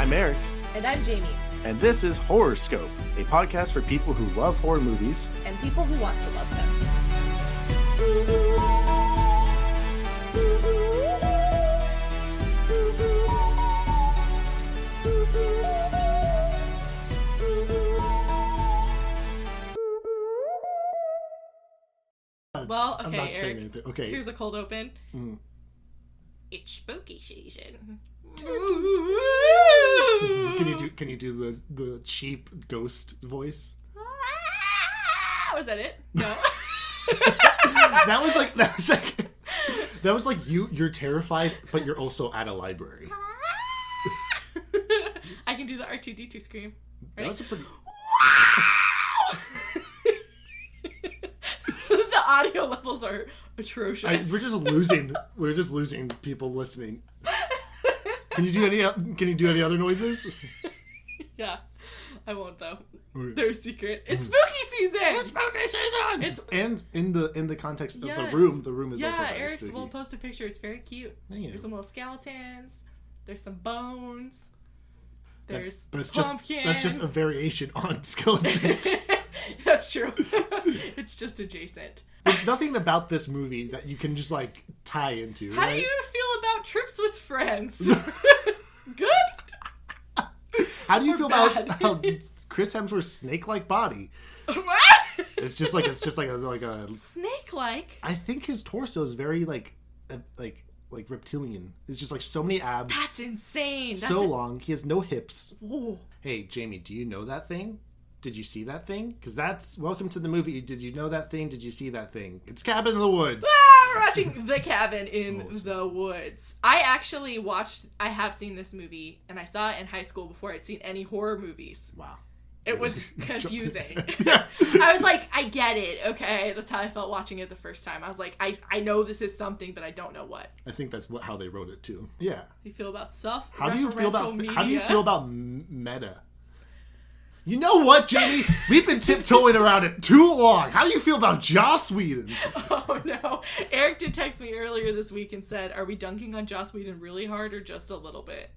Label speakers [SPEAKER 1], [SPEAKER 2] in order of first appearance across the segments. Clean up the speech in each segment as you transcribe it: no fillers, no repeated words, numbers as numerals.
[SPEAKER 1] I'm Eric.
[SPEAKER 2] And I'm Jamie.
[SPEAKER 1] And this is Horrorscope, a podcast for people who love horror movies.
[SPEAKER 2] And people who want to love them. Well, okay,
[SPEAKER 3] I'm not
[SPEAKER 2] Eric,
[SPEAKER 3] saying anything. Okay.
[SPEAKER 2] Here's a cold open.
[SPEAKER 3] Mm.
[SPEAKER 2] It's spooky season.
[SPEAKER 3] Can you do the cheap ghost voice?
[SPEAKER 2] Was that it? No.
[SPEAKER 3] that was like you're terrified, but you're also at a library.
[SPEAKER 2] I can do the R2-D2 scream. Right?
[SPEAKER 3] That was a pretty.
[SPEAKER 2] The audio levels are atrocious.
[SPEAKER 3] We're just losing people listening. Can you do any other noises?
[SPEAKER 2] Yeah, I won't though.
[SPEAKER 3] Okay.
[SPEAKER 2] They're a secret. It's spooky season.
[SPEAKER 3] It's spooky season. And in the context of the room is also very
[SPEAKER 2] Eric's
[SPEAKER 3] spooky.
[SPEAKER 2] will post a picture. It's very cute.
[SPEAKER 3] Thank you.
[SPEAKER 2] There's some little skeletons. There's some bones. There's
[SPEAKER 3] That's
[SPEAKER 2] pumpkins.
[SPEAKER 3] just a variation on skeletons.
[SPEAKER 2] That's true. It's just adjacent.
[SPEAKER 3] There's nothing about this movie that you can just like tie into.
[SPEAKER 2] How
[SPEAKER 3] right?
[SPEAKER 2] do you feel about trips with friends? Good?
[SPEAKER 3] How do you
[SPEAKER 2] Or
[SPEAKER 3] feel
[SPEAKER 2] bad?
[SPEAKER 3] about how Chris Hemsworth's snake-like body?
[SPEAKER 2] What?
[SPEAKER 3] It's just like a
[SPEAKER 2] Snake-like?
[SPEAKER 3] I think his torso is very like reptilian. It's just like so many abs.
[SPEAKER 2] That's insane.
[SPEAKER 3] So long. He has no hips.
[SPEAKER 2] Whoa.
[SPEAKER 3] Hey, Jamie, do you know that thing? Did you see that thing? Because that's welcome to the movie. Did you know that thing? Did you see that thing? It's Cabin in the Woods.
[SPEAKER 2] We're watching The Cabin in the Woods. I have seen this movie, and I saw it in high school before I'd seen any horror movies.
[SPEAKER 3] Wow.
[SPEAKER 2] It was confusing.
[SPEAKER 3] Yeah.
[SPEAKER 2] I was like, I get it, okay? That's how I felt watching it the first time. I was like, I know this is something, but I don't know what.
[SPEAKER 3] I think that's how they wrote it too. Yeah.
[SPEAKER 2] You feel about stuff?
[SPEAKER 3] How do you feel about
[SPEAKER 2] media?
[SPEAKER 3] meta? You know what, Jamie? We've been tiptoeing around it too long. How do you feel about Joss Whedon?
[SPEAKER 2] Oh, no. Eric did text me earlier this week and said, are we dunking on Joss Whedon really hard or just a little bit?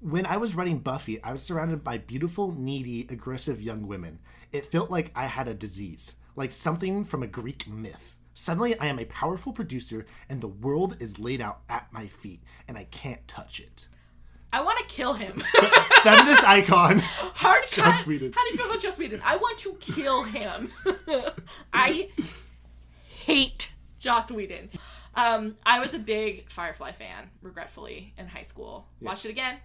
[SPEAKER 3] When I was writing Buffy, I was surrounded by beautiful, needy, aggressive young women. It felt like I had a disease, like something from a Greek myth. Suddenly, I am a powerful producer, and the world is laid out at my feet, and I can't touch it.
[SPEAKER 2] I want to kill him.
[SPEAKER 3] Feminist icon.
[SPEAKER 2] Hard cut.
[SPEAKER 3] Joss Whedon.
[SPEAKER 2] How do you feel about Joss Whedon? I want to kill him. I hate Joss Whedon. I was a big Firefly fan, regretfully, in high school. Yeah. Watched it again.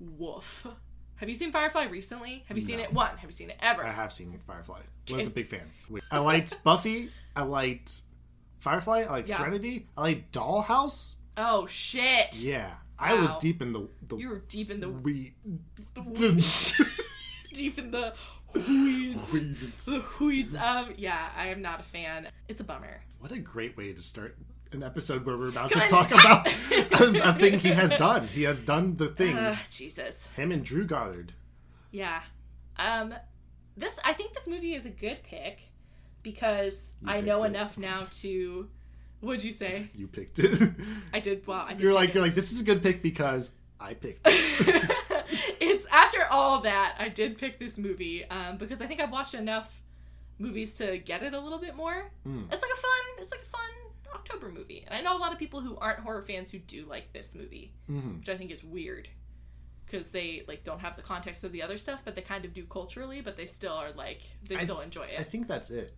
[SPEAKER 2] Woof. Have you seen Firefly recently? Have you seen it? Have you seen it ever?
[SPEAKER 3] I have seen Firefly. I was a big fan. I liked Buffy. I liked Firefly. I liked Serenity. I liked Dollhouse.
[SPEAKER 2] Oh, shit.
[SPEAKER 3] Yeah. Wow. I was deep in the
[SPEAKER 2] You were deep in the
[SPEAKER 3] weeds.
[SPEAKER 2] Deep in the weeds. The weeds. Yeah, I am not a fan. It's a bummer.
[SPEAKER 3] What a great way to start an episode where we're about to talk about a thing he has done. He has done the thing.
[SPEAKER 2] Jesus.
[SPEAKER 3] Him and Drew Goddard.
[SPEAKER 2] Yeah. I think this movie is a good pick because I know enough now to... What'd you say?
[SPEAKER 3] You picked it.
[SPEAKER 2] I did. Well, I did.
[SPEAKER 3] You're like, this is a good pick because I picked it.
[SPEAKER 2] It's after all that I did pick this movie because I think I've watched enough movies to get it a little bit more. It's like a fun October movie, and I know a lot of people who aren't horror fans who do like this movie, which I think is weird because they like don't have the context of the other stuff, but they kind of do culturally, but they still are like still enjoy it.
[SPEAKER 3] I think that's it.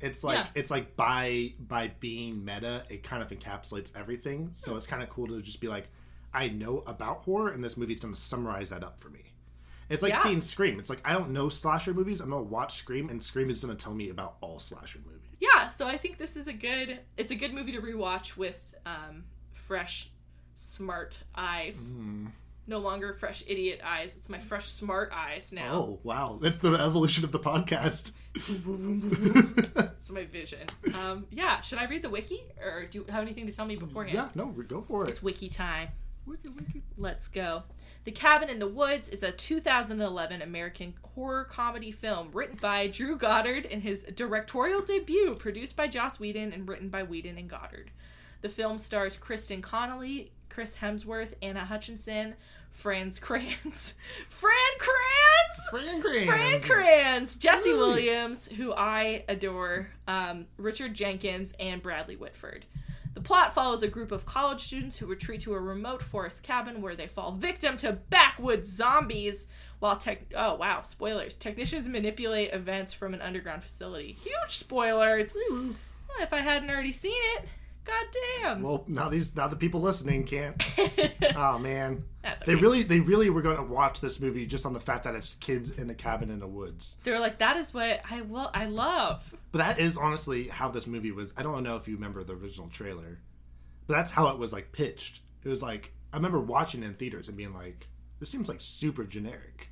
[SPEAKER 3] It's like by being meta, it kind of encapsulates everything. So it's kind of cool to just be like, I know about horror, and this movie's going to summarize that up for me. It's like seeing Scream. It's like I don't know slasher movies. I'm going to watch Scream, and Scream is going to tell me about all slasher movies.
[SPEAKER 2] Yeah, so I think this is a good movie to rewatch with fresh, smart eyes. No longer fresh idiot eyes. It's my fresh smart eyes now.
[SPEAKER 3] Oh, wow. That's the evolution of the podcast.
[SPEAKER 2] It's my vision. Yeah, should I read the wiki? Or do you have anything to tell me beforehand?
[SPEAKER 3] Yeah, no, go for it.
[SPEAKER 2] It's wiki time.
[SPEAKER 3] Wiki.
[SPEAKER 2] Let's go. The Cabin in the Woods is a 2011 American horror comedy film written by Drew Goddard in his directorial debut, produced by Joss Whedon and written by Whedon and Goddard. The film stars Kristen Connolly, Chris Hemsworth, Anna Hutchinson, Fran Kranz, Jesse Williams, who I adore, Richard Jenkins, and Bradley Whitford. The plot follows a group of college students who retreat to a remote forest cabin where they fall victim to backwoods zombies while spoilers. Technicians manipulate events from an underground facility. Huge spoilers. If I hadn't already seen it, goddamn.
[SPEAKER 3] Well, now the people listening can't. Oh man,
[SPEAKER 2] that's okay.
[SPEAKER 3] They really were going to watch this movie just on the fact that it's kids in a cabin in the woods.
[SPEAKER 2] They were like, that is what I love.
[SPEAKER 3] But that is honestly how this movie was. I don't know if you remember the original trailer, but that's how it was like pitched. It was like, I remember watching it in theaters and being like, this seems like super generic.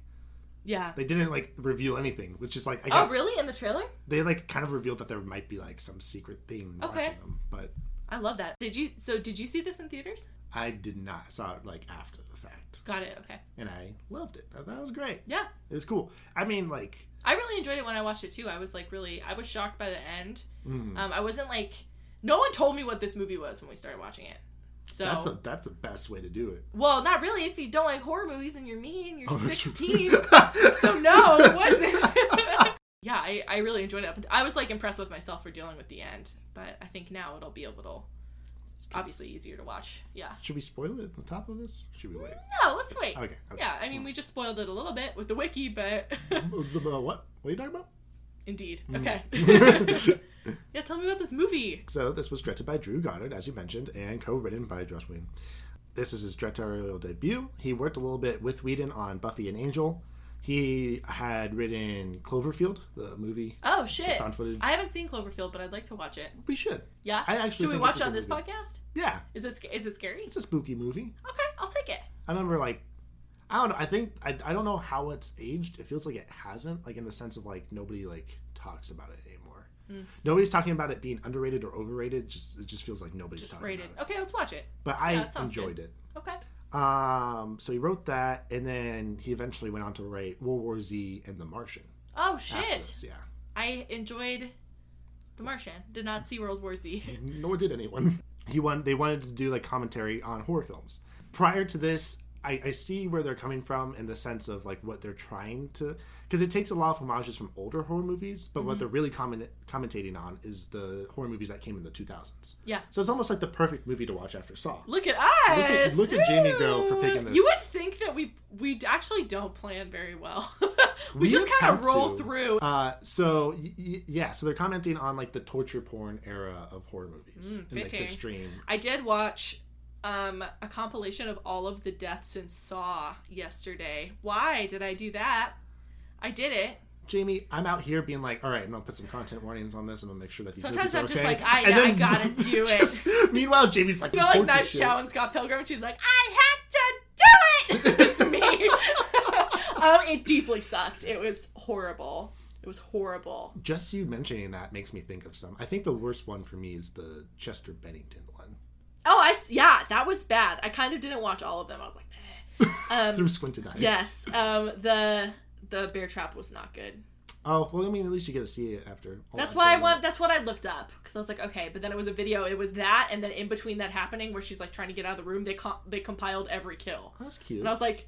[SPEAKER 2] Yeah.
[SPEAKER 3] They didn't like reveal anything, which is like, I guess.
[SPEAKER 2] Oh, really? In the trailer?
[SPEAKER 3] They like kind of revealed that there might be like some secret thing watching them, but.
[SPEAKER 2] I love that. Did you see this in theaters?
[SPEAKER 3] I did not. I saw it like after the fact.
[SPEAKER 2] Got it. Okay.
[SPEAKER 3] And I loved it. I thought it was great.
[SPEAKER 2] Yeah.
[SPEAKER 3] It was cool. I mean, like.
[SPEAKER 2] I really enjoyed it when I watched it too. I was like I was shocked by the end.
[SPEAKER 3] Mm.
[SPEAKER 2] I wasn't like, no one told me what this movie was when we started watching it. So
[SPEAKER 3] that's the best way to do it.
[SPEAKER 2] Well, not really if you don't like horror movies and you're me and you're 16. So no, it wasn't. Yeah, I really enjoyed it. I was like impressed with myself for dealing with the end, but I think now it'll be a little obviously easier to watch. Yeah. Should
[SPEAKER 3] we spoil it at the top of this? Should we wait?
[SPEAKER 2] No, let's wait.
[SPEAKER 3] Okay.
[SPEAKER 2] Yeah, I mean, we just spoiled it a little bit with the wiki, but...
[SPEAKER 3] What? What are you talking about?
[SPEAKER 2] Indeed. Okay. Yeah, tell me about this movie.
[SPEAKER 3] So, this was directed by Drew Goddard, as you mentioned, and co-written by Joss Whedon. This is his directorial debut. He worked a little bit with Whedon on Buffy and Angel. He had written Cloverfield, the movie.
[SPEAKER 2] Oh, shit.
[SPEAKER 3] Found footage.
[SPEAKER 2] I haven't seen Cloverfield, but I'd like to watch it.
[SPEAKER 3] We should.
[SPEAKER 2] Yeah?
[SPEAKER 3] I actually
[SPEAKER 2] Should we watch it on this podcast?
[SPEAKER 3] Yeah.
[SPEAKER 2] Is it scary?
[SPEAKER 3] It's a spooky movie.
[SPEAKER 2] Okay, I'll take it.
[SPEAKER 3] I remember, like, I don't know. I think, I don't know how it's aged. It feels like it hasn't, like, in the sense of, like, nobody, like, talks about it anymore. Nobody's talking about it being underrated or overrated. It just feels like nobody's just talking rated. About it.
[SPEAKER 2] Okay, let's watch it.
[SPEAKER 3] But I enjoyed it.
[SPEAKER 2] Okay.
[SPEAKER 3] So he wrote that, and then he eventually went on to write World War Z and The Martian.
[SPEAKER 2] Oh, shit.
[SPEAKER 3] This, yeah.
[SPEAKER 2] I enjoyed The Martian. Did not see World War Z.
[SPEAKER 3] Nor did anyone. They wanted to do like commentary on horror films. Prior to this, I see where they're coming from in the sense of like what they're trying to, because it takes a lot of homages from older horror movies, but what they're really commentating on is the horror movies that came in the 2000s.
[SPEAKER 2] Yeah.
[SPEAKER 3] So it's almost like the perfect movie to watch after Saw.
[SPEAKER 2] Look at us!
[SPEAKER 3] Look at Jaime go for picking this.
[SPEAKER 2] You would think that we actually don't plan very well. we just kind of roll through.
[SPEAKER 3] So they're commenting on like the torture porn era of horror movies. And like the extreme.
[SPEAKER 2] I did watch a compilation of all of the deaths in Saw yesterday. Why did I do that? I did it.
[SPEAKER 3] Jaime, I'm out here being like, all right, I'm going to put some content warnings on this and I'm going to make sure that these
[SPEAKER 2] Sometimes
[SPEAKER 3] movies
[SPEAKER 2] I'm
[SPEAKER 3] are okay.
[SPEAKER 2] just like, I gotta do it.
[SPEAKER 3] Meanwhile, Jamie's like,
[SPEAKER 2] you know, like Knives Chow and Scott Pilgrim, and she's like, I had to do it! It's me. It deeply sucked. It was horrible. It was horrible.
[SPEAKER 3] Just you mentioning that makes me think of some. I think the worst one for me is the Chester Bennington one.
[SPEAKER 2] Oh, that was bad. I kind of didn't watch all of them. I was like,
[SPEAKER 3] through squinted eyes.
[SPEAKER 2] Yes. The bear trap was not good.
[SPEAKER 3] Oh, well, I mean, at least you get to see it after.
[SPEAKER 2] That's what I looked up. Because I was like, okay. But then it was a video. It was that. And then in between that happening where she's like trying to get out of the room, they compiled every kill.
[SPEAKER 3] Oh, that's cute.
[SPEAKER 2] And I was like,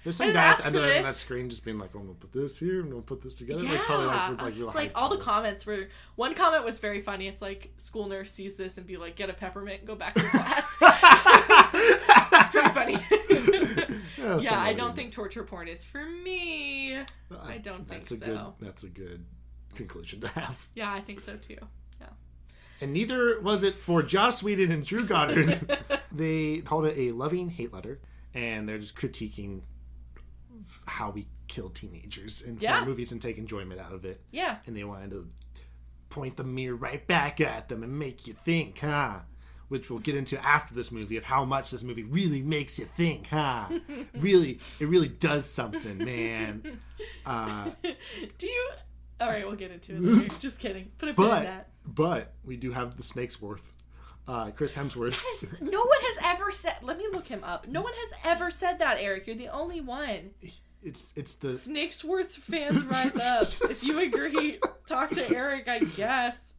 [SPEAKER 3] there's some guy at the end of that screen just being like, oh, I'm going to put this here. I'm going to put this together.
[SPEAKER 2] Yeah.
[SPEAKER 3] Like, probably
[SPEAKER 2] I was just like, all the comments were... One comment was very funny. It's like, school nurse sees this and be like, get a peppermint and go back to class. It's pretty funny. Yeah, I don't think torture porn is for me. I don't think so.
[SPEAKER 3] That's a good conclusion to have.
[SPEAKER 2] Yeah, I think so too. Yeah.
[SPEAKER 3] And neither was it for Joss Whedon and Drew Goddard. They called it a loving hate letter, and they're just critiquing how we kill teenagers in horror movies and take enjoyment out of it.
[SPEAKER 2] Yeah.
[SPEAKER 3] And they wanted to point the mirror right back at them and make you think, huh? Which we'll get into after this movie, of how much this movie really makes you think, huh? It really does something, man.
[SPEAKER 2] Do you... All right, we'll get into it later. Just kidding. Put a pin in that.
[SPEAKER 3] But we do have the snake's worth. Chris Hemsworth.
[SPEAKER 2] No one has ever said... Let me look him up. No one has ever said that, Eric. You're the only one.
[SPEAKER 3] It's the...
[SPEAKER 2] Snakesworth fans rise up. If you agree, talk to Eric, I guess.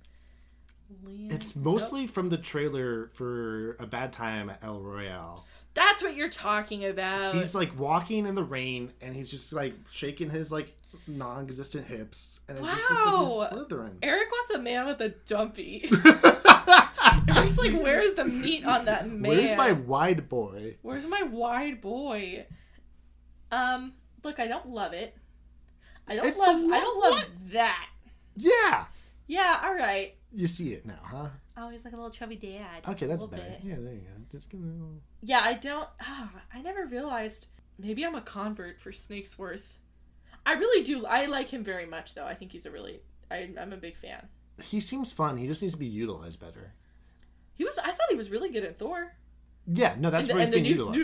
[SPEAKER 3] It's mostly from the trailer for A Bad Time at El Royale.
[SPEAKER 2] That's what you're talking about.
[SPEAKER 3] He's like walking in the rain and he's just like shaking his like non-existent hips. And it just looks like he's slithering.
[SPEAKER 2] Eric wants a man with a dumpy. Eric's like, where's the meat on that man?
[SPEAKER 3] Where's my wide boy?
[SPEAKER 2] Where's my wide boy? Look, I don't love it. I don't love that.
[SPEAKER 3] Yeah.
[SPEAKER 2] Yeah, all right.
[SPEAKER 3] You see it now, huh?
[SPEAKER 2] Oh, he's like a little chubby dad.
[SPEAKER 3] Okay, that's better. Bit. Yeah, there you go. Just give me a little...
[SPEAKER 2] Yeah, I never realized. Maybe I'm a convert for Snakesworth. I really do. I like him very much, though. I think he's I'm a big fan.
[SPEAKER 3] He seems fun. He just needs to be utilized better.
[SPEAKER 2] I thought he was really good at Thor.
[SPEAKER 3] Yeah, no, that's where he's being utilized.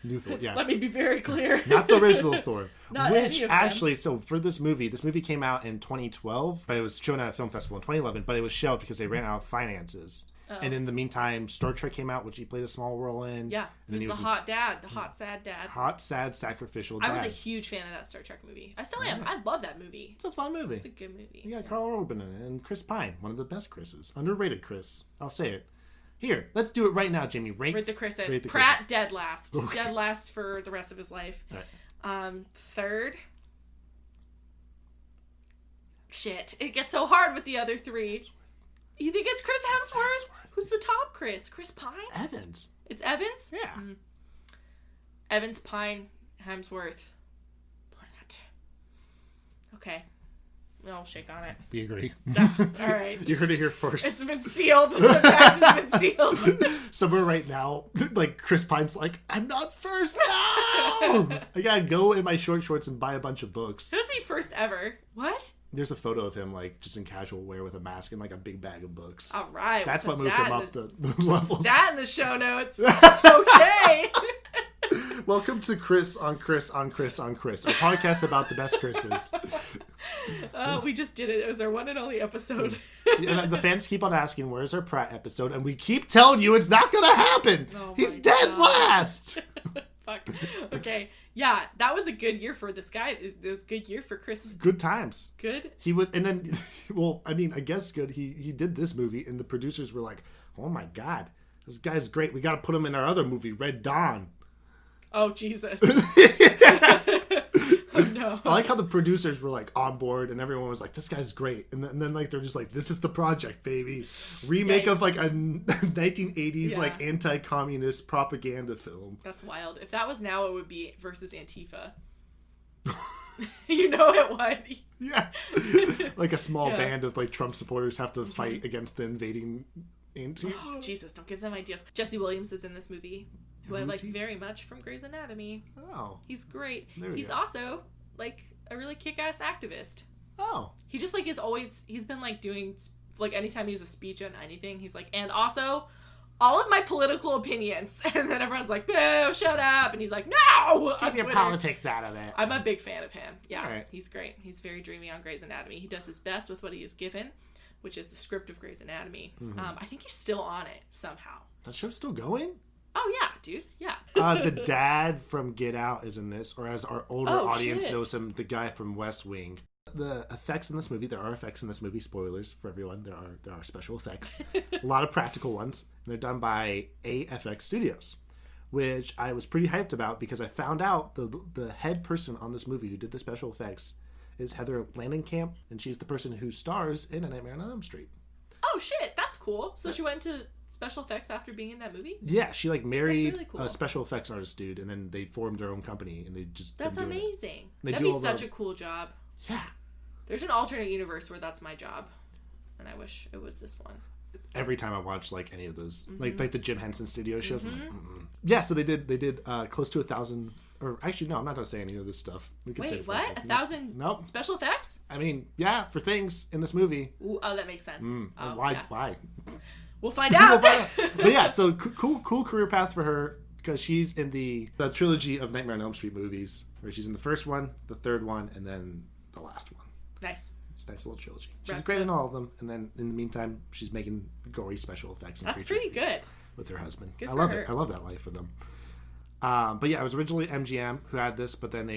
[SPEAKER 3] New Thor, yeah.
[SPEAKER 2] Let me be very clear.
[SPEAKER 3] Not the original Thor.
[SPEAKER 2] Not
[SPEAKER 3] which,
[SPEAKER 2] any of
[SPEAKER 3] actually, so for this movie came out in 2012, but it was shown at a film festival in 2011, but it was shelved because they ran out of finances. Uh-oh. And in the meantime, Star Trek came out, which he played a small role in.
[SPEAKER 2] Yeah, he was the hot dad, the hot, sad dad.
[SPEAKER 3] Hot, sad, sacrificial dad.
[SPEAKER 2] I was a huge fan of that Star Trek movie. I still am. I love that movie.
[SPEAKER 3] It's a fun movie.
[SPEAKER 2] It's a good movie.
[SPEAKER 3] You got Carl Urban in it, and Chris Pine, one of the best Chris's. Underrated Chris. I'll say it. Here, let's do it right now, Jamie. Rate
[SPEAKER 2] the Chris's. Pratt, dead last. Okay. Dead last for the rest of his life.
[SPEAKER 3] Right.
[SPEAKER 2] Third. Shit. It gets so hard with the other three. You think it's Chris Hemsworth? Who's the top Chris? Chris Pine?
[SPEAKER 3] Evans.
[SPEAKER 2] It's Evans?
[SPEAKER 3] Yeah.
[SPEAKER 2] Mm. Evans, Pine, Hemsworth. Pratt. Okay. I'll shake on it.
[SPEAKER 3] We agree.
[SPEAKER 2] All right.
[SPEAKER 3] You heard it here first.
[SPEAKER 2] It's been sealed. The fact has been sealed.
[SPEAKER 3] Somewhere right now, like Chris Pine's like, I'm not first now. I gotta go in my short shorts and buy a bunch of books.
[SPEAKER 2] Who's he first ever? What?
[SPEAKER 3] There's a photo of him like just in casual wear with a mask and like a big bag of books.
[SPEAKER 2] All right.
[SPEAKER 3] That's what moved him up the levels.
[SPEAKER 2] That in the show notes. Okay.
[SPEAKER 3] Welcome to Chris on Chris on Chris on Chris, a podcast about the best Chris's.
[SPEAKER 2] We just did it. It was our one and only episode.
[SPEAKER 3] And the fans keep on asking, where's our Pratt episode? And we keep telling you it's not going to happen. Oh, he's dead last.
[SPEAKER 2] Fuck. Okay. Yeah, that was a good year for this guy. It was a good year for Chris.
[SPEAKER 3] Good times.
[SPEAKER 2] Good.
[SPEAKER 3] He would, and then, well, I mean, I guess good. He did this movie, and the producers were like, oh my God, this guy's great. We got to put him in our other movie, Red Dawn.
[SPEAKER 2] Oh, Jesus. Oh, no.
[SPEAKER 3] I like how the producers were like on board and everyone was like, this guy's great. And then like, they're just like, this is the project, baby. Remake of like a 1980s like anti-communist propaganda film.
[SPEAKER 2] That's wild. If that was now, it would be versus Antifa. You know it would.
[SPEAKER 3] Yeah. Like a small band of like Trump supporters have to fight against the invading Antifa.
[SPEAKER 2] Oh, Jesus, don't give them ideas. Jesse Williams is in this movie. Who I like very much from Grey's Anatomy.
[SPEAKER 3] Oh.
[SPEAKER 2] He's great. He's also, like, a really kick-ass activist.
[SPEAKER 3] Oh.
[SPEAKER 2] He just, like, he's been, like, doing, like, anytime he has a speech on anything, he's like, and also, all of my political opinions. And then everyone's like, boo, shut up. And he's like, no!
[SPEAKER 3] Keep your politics out of it.
[SPEAKER 2] I'm a big fan of him. Yeah,
[SPEAKER 3] right.
[SPEAKER 2] He's great. He's very dreamy on Grey's Anatomy. He does his best with what he is given, which is the script of Grey's Anatomy. Mm-hmm. I think he's still on it, somehow.
[SPEAKER 3] That show's still going?
[SPEAKER 2] Oh, yeah, dude. Yeah.
[SPEAKER 3] The dad from Get Out is in this, or as our older audience knows him, the guy from West Wing. The effects in this movie, there are effects in this movie, spoilers for everyone, there are special effects. A lot of practical ones, and they're done by AFX Studios, which I was pretty hyped about because I found out the head person on this movie who did the special effects is Heather Langenkamp, and she's the person who stars in A Nightmare on Elm Street.
[SPEAKER 2] Oh, shit, that's cool. So she went into special effects after being in that movie?
[SPEAKER 3] Yeah, she like married
[SPEAKER 2] really cool.
[SPEAKER 3] a special effects artist dude, and then they formed their own company, and they just
[SPEAKER 2] that's amazing.
[SPEAKER 3] That'd
[SPEAKER 2] be such a cool job.
[SPEAKER 3] Yeah,
[SPEAKER 2] there's an alternate universe where that's my job, and I wish it was this one.
[SPEAKER 3] Every time I watch like any of those, like the Jim Henson Studio shows, I'm like, yeah. So they did close to 1,000, or actually no, I'm not gonna say any of this stuff. We could
[SPEAKER 2] Wait, what? 1,000?
[SPEAKER 3] Nope.
[SPEAKER 2] Special effects?
[SPEAKER 3] I mean, yeah, for things in this movie.
[SPEAKER 2] Ooh, oh, that makes sense.
[SPEAKER 3] Why?
[SPEAKER 2] Yeah.
[SPEAKER 3] Why?
[SPEAKER 2] We'll find out.
[SPEAKER 3] But yeah, so cool career path for her because she's in the trilogy of Nightmare on Elm Street movies, where she's in the first one, the third one, and then the last one.
[SPEAKER 2] Nice.
[SPEAKER 3] It's a nice little trilogy. She's great in all of them, and then in the meantime, she's making gory special effects.
[SPEAKER 2] That's pretty good.
[SPEAKER 3] With her husband.
[SPEAKER 2] Good
[SPEAKER 3] I
[SPEAKER 2] for
[SPEAKER 3] love
[SPEAKER 2] her.
[SPEAKER 3] it. I love that life for them. But yeah, it was originally MGM who had this, but then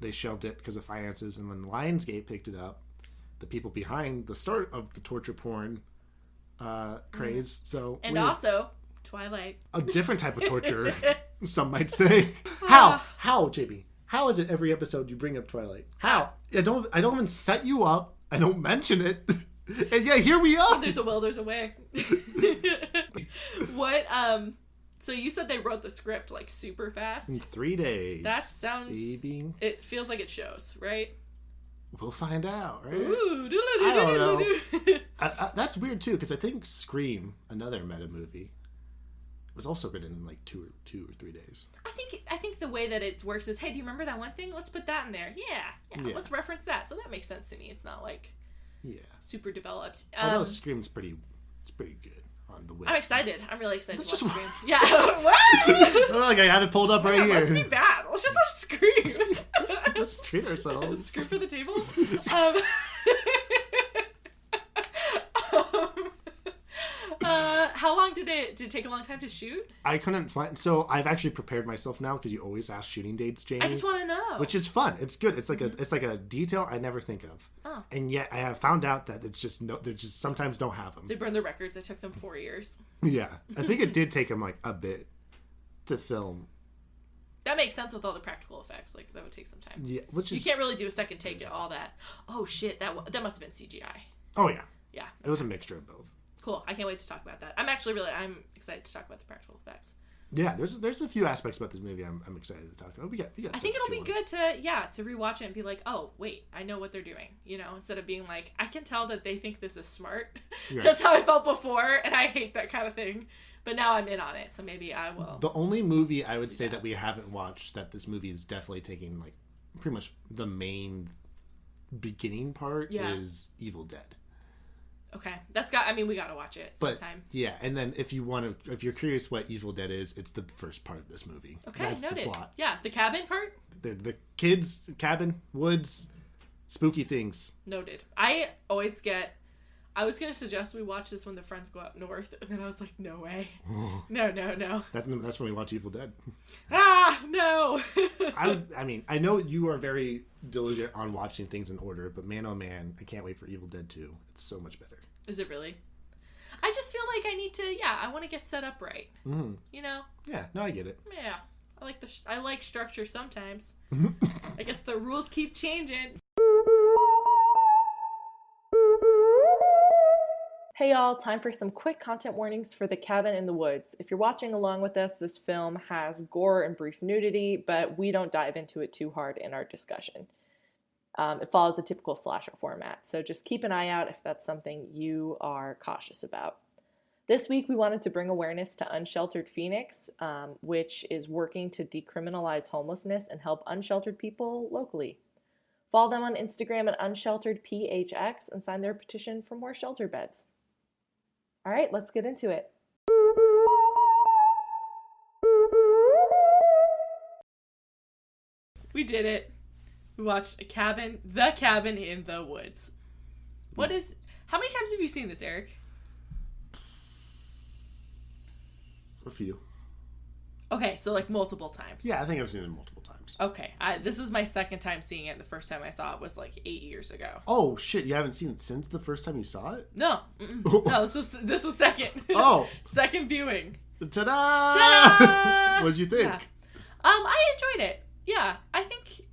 [SPEAKER 3] they shelved it because of finances, and when Lionsgate picked it up, the people behind the start of the torture porn craze. So
[SPEAKER 2] and also Twilight,
[SPEAKER 3] a different type of torture, some might say. How, JB? How is it every episode you bring up Twilight? How? I don't even set you up. I don't mention it. And yeah, here we are.
[SPEAKER 2] There's a will, there's a way. What, so you said they wrote the script like super fast?
[SPEAKER 3] In 3 days.
[SPEAKER 2] That sounds,
[SPEAKER 3] baby.
[SPEAKER 2] It feels like it shows, right?
[SPEAKER 3] We'll find out, right?
[SPEAKER 2] Ooh,
[SPEAKER 3] I don't know. That's weird too, because I think Scream, another meta movie, was also written in like two or 3 days.
[SPEAKER 2] I think the way that it works is, hey, do you remember that one thing? Let's put that in there. Yeah. Let's reference that. So that makes sense to me. It's not like super developed.
[SPEAKER 3] Although Scream's pretty good on the way.
[SPEAKER 2] I'm excited. I'm really excited to watch Scream.
[SPEAKER 3] Yeah. Like I have it pulled up right here.
[SPEAKER 2] Let's be bad. Let's just watch Scream.
[SPEAKER 3] Let's treat ourselves.
[SPEAKER 2] Scream for the table. How long did it take a long time to shoot?
[SPEAKER 3] I couldn't find. So I've actually prepared myself now because you always ask shooting dates, Jamie.
[SPEAKER 2] I just want to know.
[SPEAKER 3] Which is fun. It's good. It's like a detail I never think of. Oh. And yet I have found out that it's just they just sometimes don't have them.
[SPEAKER 2] They burn the records. It took them 4 years.
[SPEAKER 3] Yeah, I think it did take them like a bit to film.
[SPEAKER 2] That makes sense with all the practical effects. Like that would take some time.
[SPEAKER 3] Yeah,
[SPEAKER 2] you can't really do a second take of all that. Oh shit, that must have been CGI.
[SPEAKER 3] Oh yeah.
[SPEAKER 2] Yeah.
[SPEAKER 3] It was a mixture of both.
[SPEAKER 2] Cool. I can't wait to talk about that. I'm excited to talk about the practical effects.
[SPEAKER 3] Yeah, there's a few aspects about this movie I'm excited to talk about.
[SPEAKER 2] I think it'll be good to rewatch it and be like, oh wait, I know what they're doing. You know, instead of being like, I can tell that they think this is smart. Right. That's how I felt before, and I hate that kind of thing. But now I'm in on it, so maybe I will.
[SPEAKER 3] The only movie I would say that we haven't watched that this movie is definitely taking like pretty much the main beginning part is Evil Dead.
[SPEAKER 2] Okay, we gotta watch it sometime.
[SPEAKER 3] But, yeah, and then if you're curious what Evil Dead is, it's the first part of this movie.
[SPEAKER 2] Okay,
[SPEAKER 3] that's
[SPEAKER 2] noted.
[SPEAKER 3] The plot.
[SPEAKER 2] Yeah, the cabin part.
[SPEAKER 3] The kids' cabin, woods, spooky things.
[SPEAKER 2] Noted. I was gonna suggest we watch this when the friends go up north, and then I was like, no way, no.
[SPEAKER 3] That's when we watch Evil Dead.
[SPEAKER 2] No.
[SPEAKER 3] I know you are very diligent on watching things in order, but man, oh man, I can't wait for Evil Dead 2. It's so much better.
[SPEAKER 2] Is it really? I just feel like I need to. Yeah, I want to get set up right. Mm-hmm. You know.
[SPEAKER 3] Yeah. No, I get it.
[SPEAKER 2] Yeah, I like structure sometimes. I guess the rules keep changing. Hey y'all, time for some quick content warnings for The Cabin in the Woods. If you're watching along with us, this film has gore and brief nudity, but we don't dive into it too hard in our discussion. It follows a typical slasher format, so just keep an eye out if that's something you are cautious about. This week we wanted to bring awareness to Unsheltered Phoenix, which is working to decriminalize homelessness and help unsheltered people locally. Follow them on Instagram at unshelteredphx and sign their petition for more shelter beds. All right, let's get into it. We did it. We watched The Cabin in the Woods. How many times have you seen this, Eric?
[SPEAKER 3] A few.
[SPEAKER 2] Okay, so like multiple times.
[SPEAKER 3] Yeah, I think I've seen it multiple times.
[SPEAKER 2] Okay, this is my second time seeing it. The first time I saw it was like 8 years ago.
[SPEAKER 3] Oh shit! You haven't seen it since the first time you saw it?
[SPEAKER 2] No, no. This was second.
[SPEAKER 3] Oh,
[SPEAKER 2] second viewing.
[SPEAKER 3] Ta-da!
[SPEAKER 2] Ta-da!
[SPEAKER 3] What'd you think?
[SPEAKER 2] Yeah. I enjoyed it. Yeah, I think.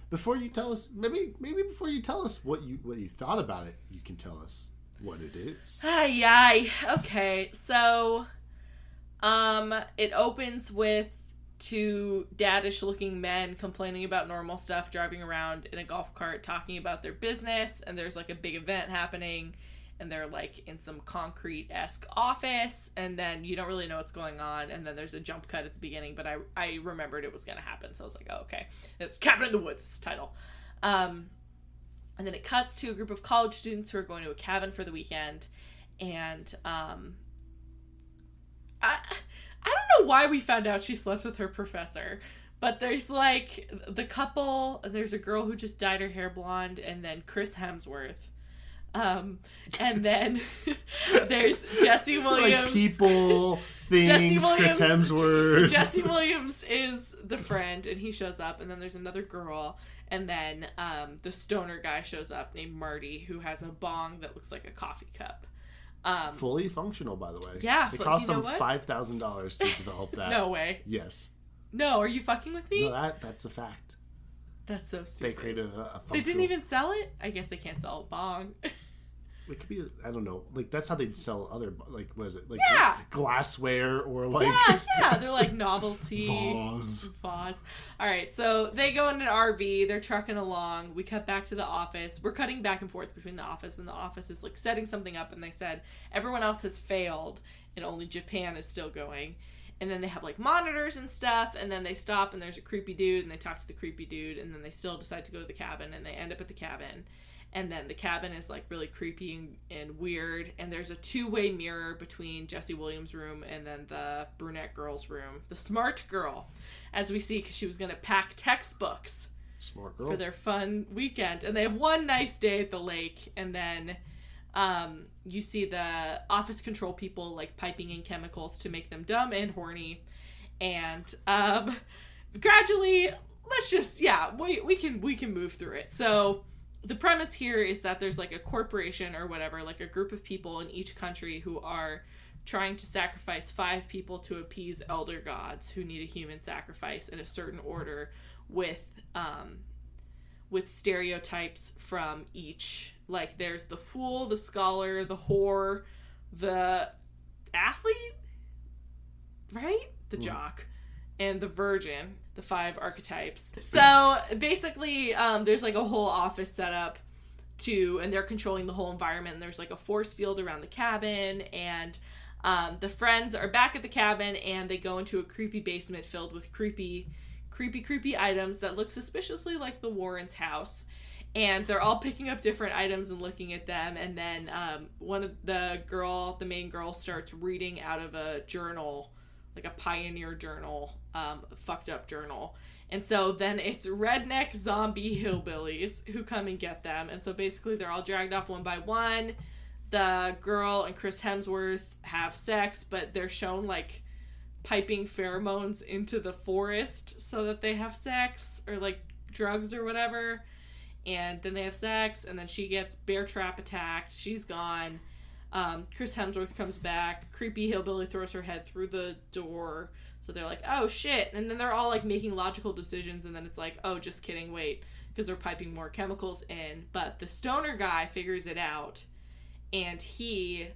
[SPEAKER 3] Before you tell us, maybe before you tell us what you thought about it, you can tell us what it is.
[SPEAKER 2] Aye. Okay, so. It opens with two daddish-looking men complaining about normal stuff, driving around in a golf cart, talking about their business, and there's, like, a big event happening, and they're, like, in some concrete-esque office, and then you don't really know what's going on, and then there's a jump cut at the beginning, but I remembered it was gonna happen, so I was like, oh, okay. It's Cabin in the Woods, it's the title. And then it cuts to a group of college students who are going to a cabin for the weekend, and, I don't know why we found out she slept with her professor, but there's like the couple, there's a girl who just dyed her hair blonde, and then Chris Hemsworth, and then there's Jesse Williams.
[SPEAKER 3] Like people, things, Chris Hemsworth.
[SPEAKER 2] Jesse Williams is the friend, and he shows up, and then there's another girl, and then the stoner guy shows up named Marty, who has a bong that looks like a coffee cup.
[SPEAKER 3] Fully functional, by the way.
[SPEAKER 2] Yeah.
[SPEAKER 3] It cost them $5,000 to develop that.
[SPEAKER 2] No way.
[SPEAKER 3] Yes.
[SPEAKER 2] No, are you fucking with me?
[SPEAKER 3] No, that's a fact.
[SPEAKER 2] That's so stupid.
[SPEAKER 3] They created a functional...
[SPEAKER 2] They didn't even sell it? I guess they can't sell a bong.
[SPEAKER 3] It could be, I don't know, like, that's how they'd sell other, like, what is it? Like,
[SPEAKER 2] yeah.
[SPEAKER 3] glassware or, like...
[SPEAKER 2] Yeah, they're like novelty.
[SPEAKER 3] Vase.
[SPEAKER 2] Alright, so they go in an RV, they're trucking along, we cut back to the office. We're cutting back and forth between the office, and the office is, like, setting something up, and they said everyone else has failed, and only Japan is still going. And then they have, like, monitors and stuff, and then they stop, and there's a creepy dude, and they talk to the creepy dude, and then they still decide to go to the cabin, and they end up at the cabin. And then the cabin is, like, really creepy and weird. And there's a two-way mirror between Jesse Williams' room and then the brunette girl's room. The smart girl, as we see, because she was going to pack textbooks.
[SPEAKER 3] Smart girl.
[SPEAKER 2] For their fun weekend. And they have one nice day at the lake. And then you see the office control people, like, piping in chemicals to make them dumb and horny. And gradually, let's just, we can move through it. So... the premise here is that there's, like, a corporation or whatever, like a group of people in each country who are trying to sacrifice 5 people to appease elder gods who need a human sacrifice in a certain order with stereotypes from each. Like, there's the fool, the scholar, the whore, the athlete, right? The jock. And the virgin, the 5 archetypes. So basically, there's like a whole office set up and they're controlling the whole environment. And there's like a force field around the cabin, and the friends are back at the cabin, and they go into a creepy basement filled with creepy items that look suspiciously like the Warrens' house. And they're all picking up different items and looking at them. And then one of the main girl, starts reading out of a journal, like a pioneer journal, fucked up journal. And so then it's redneck zombie hillbillies who come and get them. And so basically they're all dragged off one by one. The girl and Chris Hemsworth have sex, but they're shown, like, piping pheromones into the forest so that they have sex, or, like, drugs or whatever. And then they have sex, and then she gets bear trap attacked. She's gone. Chris Hemsworth comes back. Creepy hillbilly throws her head through the door. So they're like, oh shit. And then they're all, like, making logical decisions. And then it's like, oh, just kidding, wait. Because they're piping more chemicals in. But the stoner guy figures it out. And he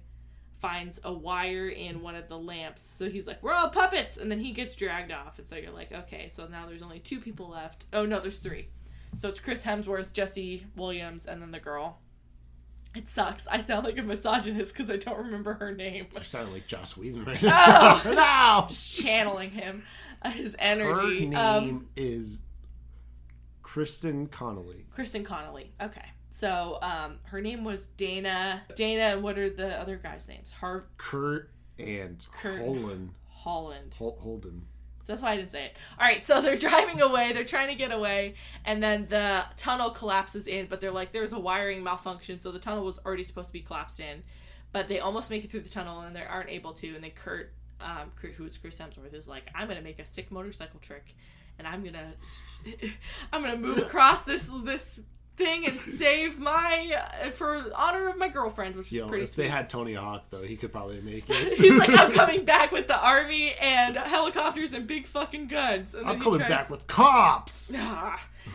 [SPEAKER 2] finds a wire in one of the lamps. So he's like, we're all puppets. And then he gets dragged off. And so you're like, okay, so now there's only 2 people left. Oh, no, there's 3. So it's Chris Hemsworth, Jesse Williams, and then the girl. It sucks. I sound like a misogynist because I don't remember her name.
[SPEAKER 3] You sound like Joss Whedon right now.
[SPEAKER 2] Oh,
[SPEAKER 3] no!
[SPEAKER 2] Just channeling him. His energy.
[SPEAKER 3] Her name is Kristen Connolly.
[SPEAKER 2] Kristen Connolly. Okay. So, her name was Dana. Dana, and what are the other guys' names?
[SPEAKER 3] Kurt and Holden. Holden.
[SPEAKER 2] So that's why I didn't say it. All right, so they're driving away. They're trying to get away, and then the tunnel collapses in, but they're like, there's a wiring malfunction, so the tunnel was already supposed to be collapsed in. But they almost make it through the tunnel, and they aren't able to, and then Kurt, who's Chris Hemsworth, is like, I'm going to make a sick motorcycle trick, and I'm going to move across this thing and save for honor of my girlfriend, which is pretty sweet.
[SPEAKER 3] If they had Tony Hawk, though, he could probably make it.
[SPEAKER 2] He's like, I'm coming back with the RV and helicopters and big fucking guns. And
[SPEAKER 3] I'm coming back with cops!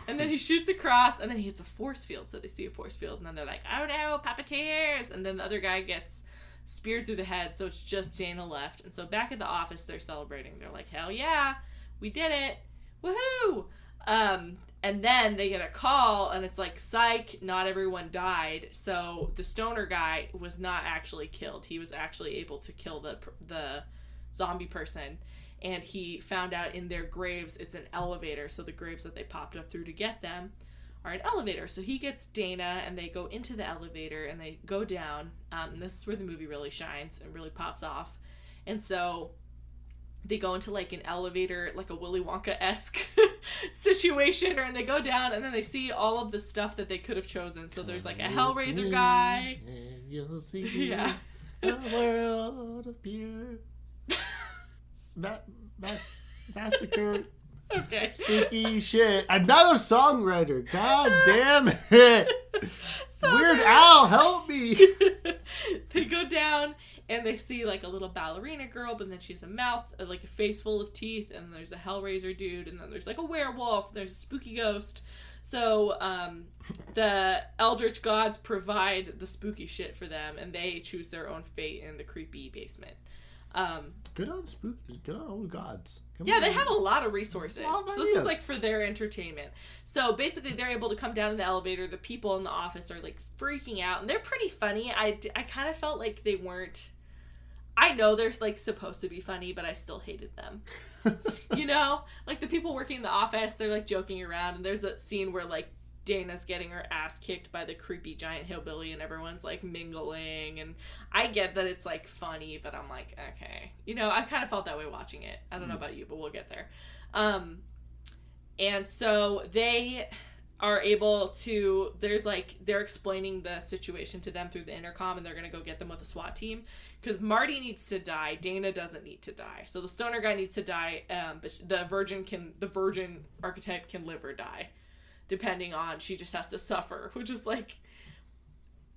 [SPEAKER 2] And then he shoots across, and then he hits a force field. So they see a force field, and then they're like, oh no, puppeteers! And then the other guy gets speared through the head, so it's just Dana left. And so back at the office, they're celebrating. They're like, hell yeah, we did it! Woohoo! And then they get a call, and it's like, psych, not everyone died. So the stoner guy was not actually killed. He was actually able to kill the zombie person. And he found out in their graves it's an elevator. So the graves that they popped up through to get them are an elevator. So he gets Dana, and they go into the elevator, and they go down. And this is where the movie really shines and really pops off. And so they go into, like, an elevator, like a Willy Wonka-esque situation, and they go down, and then they see all of the stuff that they could have chosen. So there's, like, a Hellraiser guy.
[SPEAKER 3] And you'll see a world of pure massacre.
[SPEAKER 2] Okay.
[SPEAKER 3] Spooky shit. I'm not a songwriter. God damn it.
[SPEAKER 2] So
[SPEAKER 3] Weird Al, help me.
[SPEAKER 2] They go down, and they see like a little ballerina girl, but then she has a mouth, like a face full of teeth, and there's a Hellraiser dude, and then there's like a werewolf, there's a spooky ghost. So the Eldritch gods provide the spooky shit for them, and they choose their own fate in the creepy basement.
[SPEAKER 3] Good on old gods.
[SPEAKER 2] They have a lot of resources. So this is like for their entertainment. So basically they're able to come down in the elevator. The people in the office are like freaking out, and they're pretty funny. I kind of felt like they weren't. I know they're like supposed to be funny, but I still hated them. You know, like the people working in the office, they're like joking around, and there's a scene where like Dana's getting her ass kicked by the creepy giant hillbilly, and everyone's like mingling, and I get that it's like funny, but I'm like, okay, you know, I kind of felt that way watching it. I don't know about you, but we'll get there. And so they are able to, there's like, they're explaining the situation to them through the intercom, and they're gonna go get them with a SWAT team because Marty needs to die. Dana doesn't need to die. So the stoner guy needs to die, but the virgin archetype can live or die, depending on, she just has to suffer, which is like,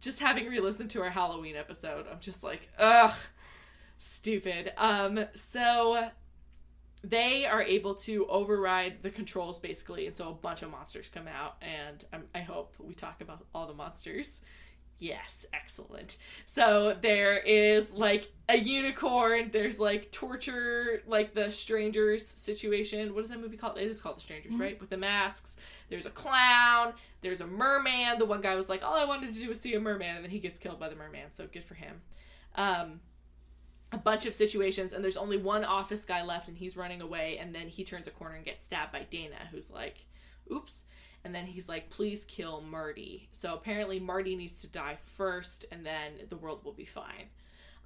[SPEAKER 2] just having re-listened to our Halloween episode, I'm just like, ugh, stupid. So they are able to override the controls, basically, and so a bunch of monsters come out, and I hope we talk about all the monsters. Yes, excellent. So there is, like, a unicorn, there's, like, torture, like, the Strangers situation. What is that movie called? It is called The Strangers, right? With the masks. There's a clown, there's a merman. The one guy was like, all I wanted to do was see a merman, and then he gets killed by the merman, so good for him. A bunch of situations, and there's only one office guy left, and he's running away, and then he turns a corner and gets stabbed by Dana, who's like, oops. And then he's like, please kill Marty. So apparently Marty needs to die first, and then the world will be fine.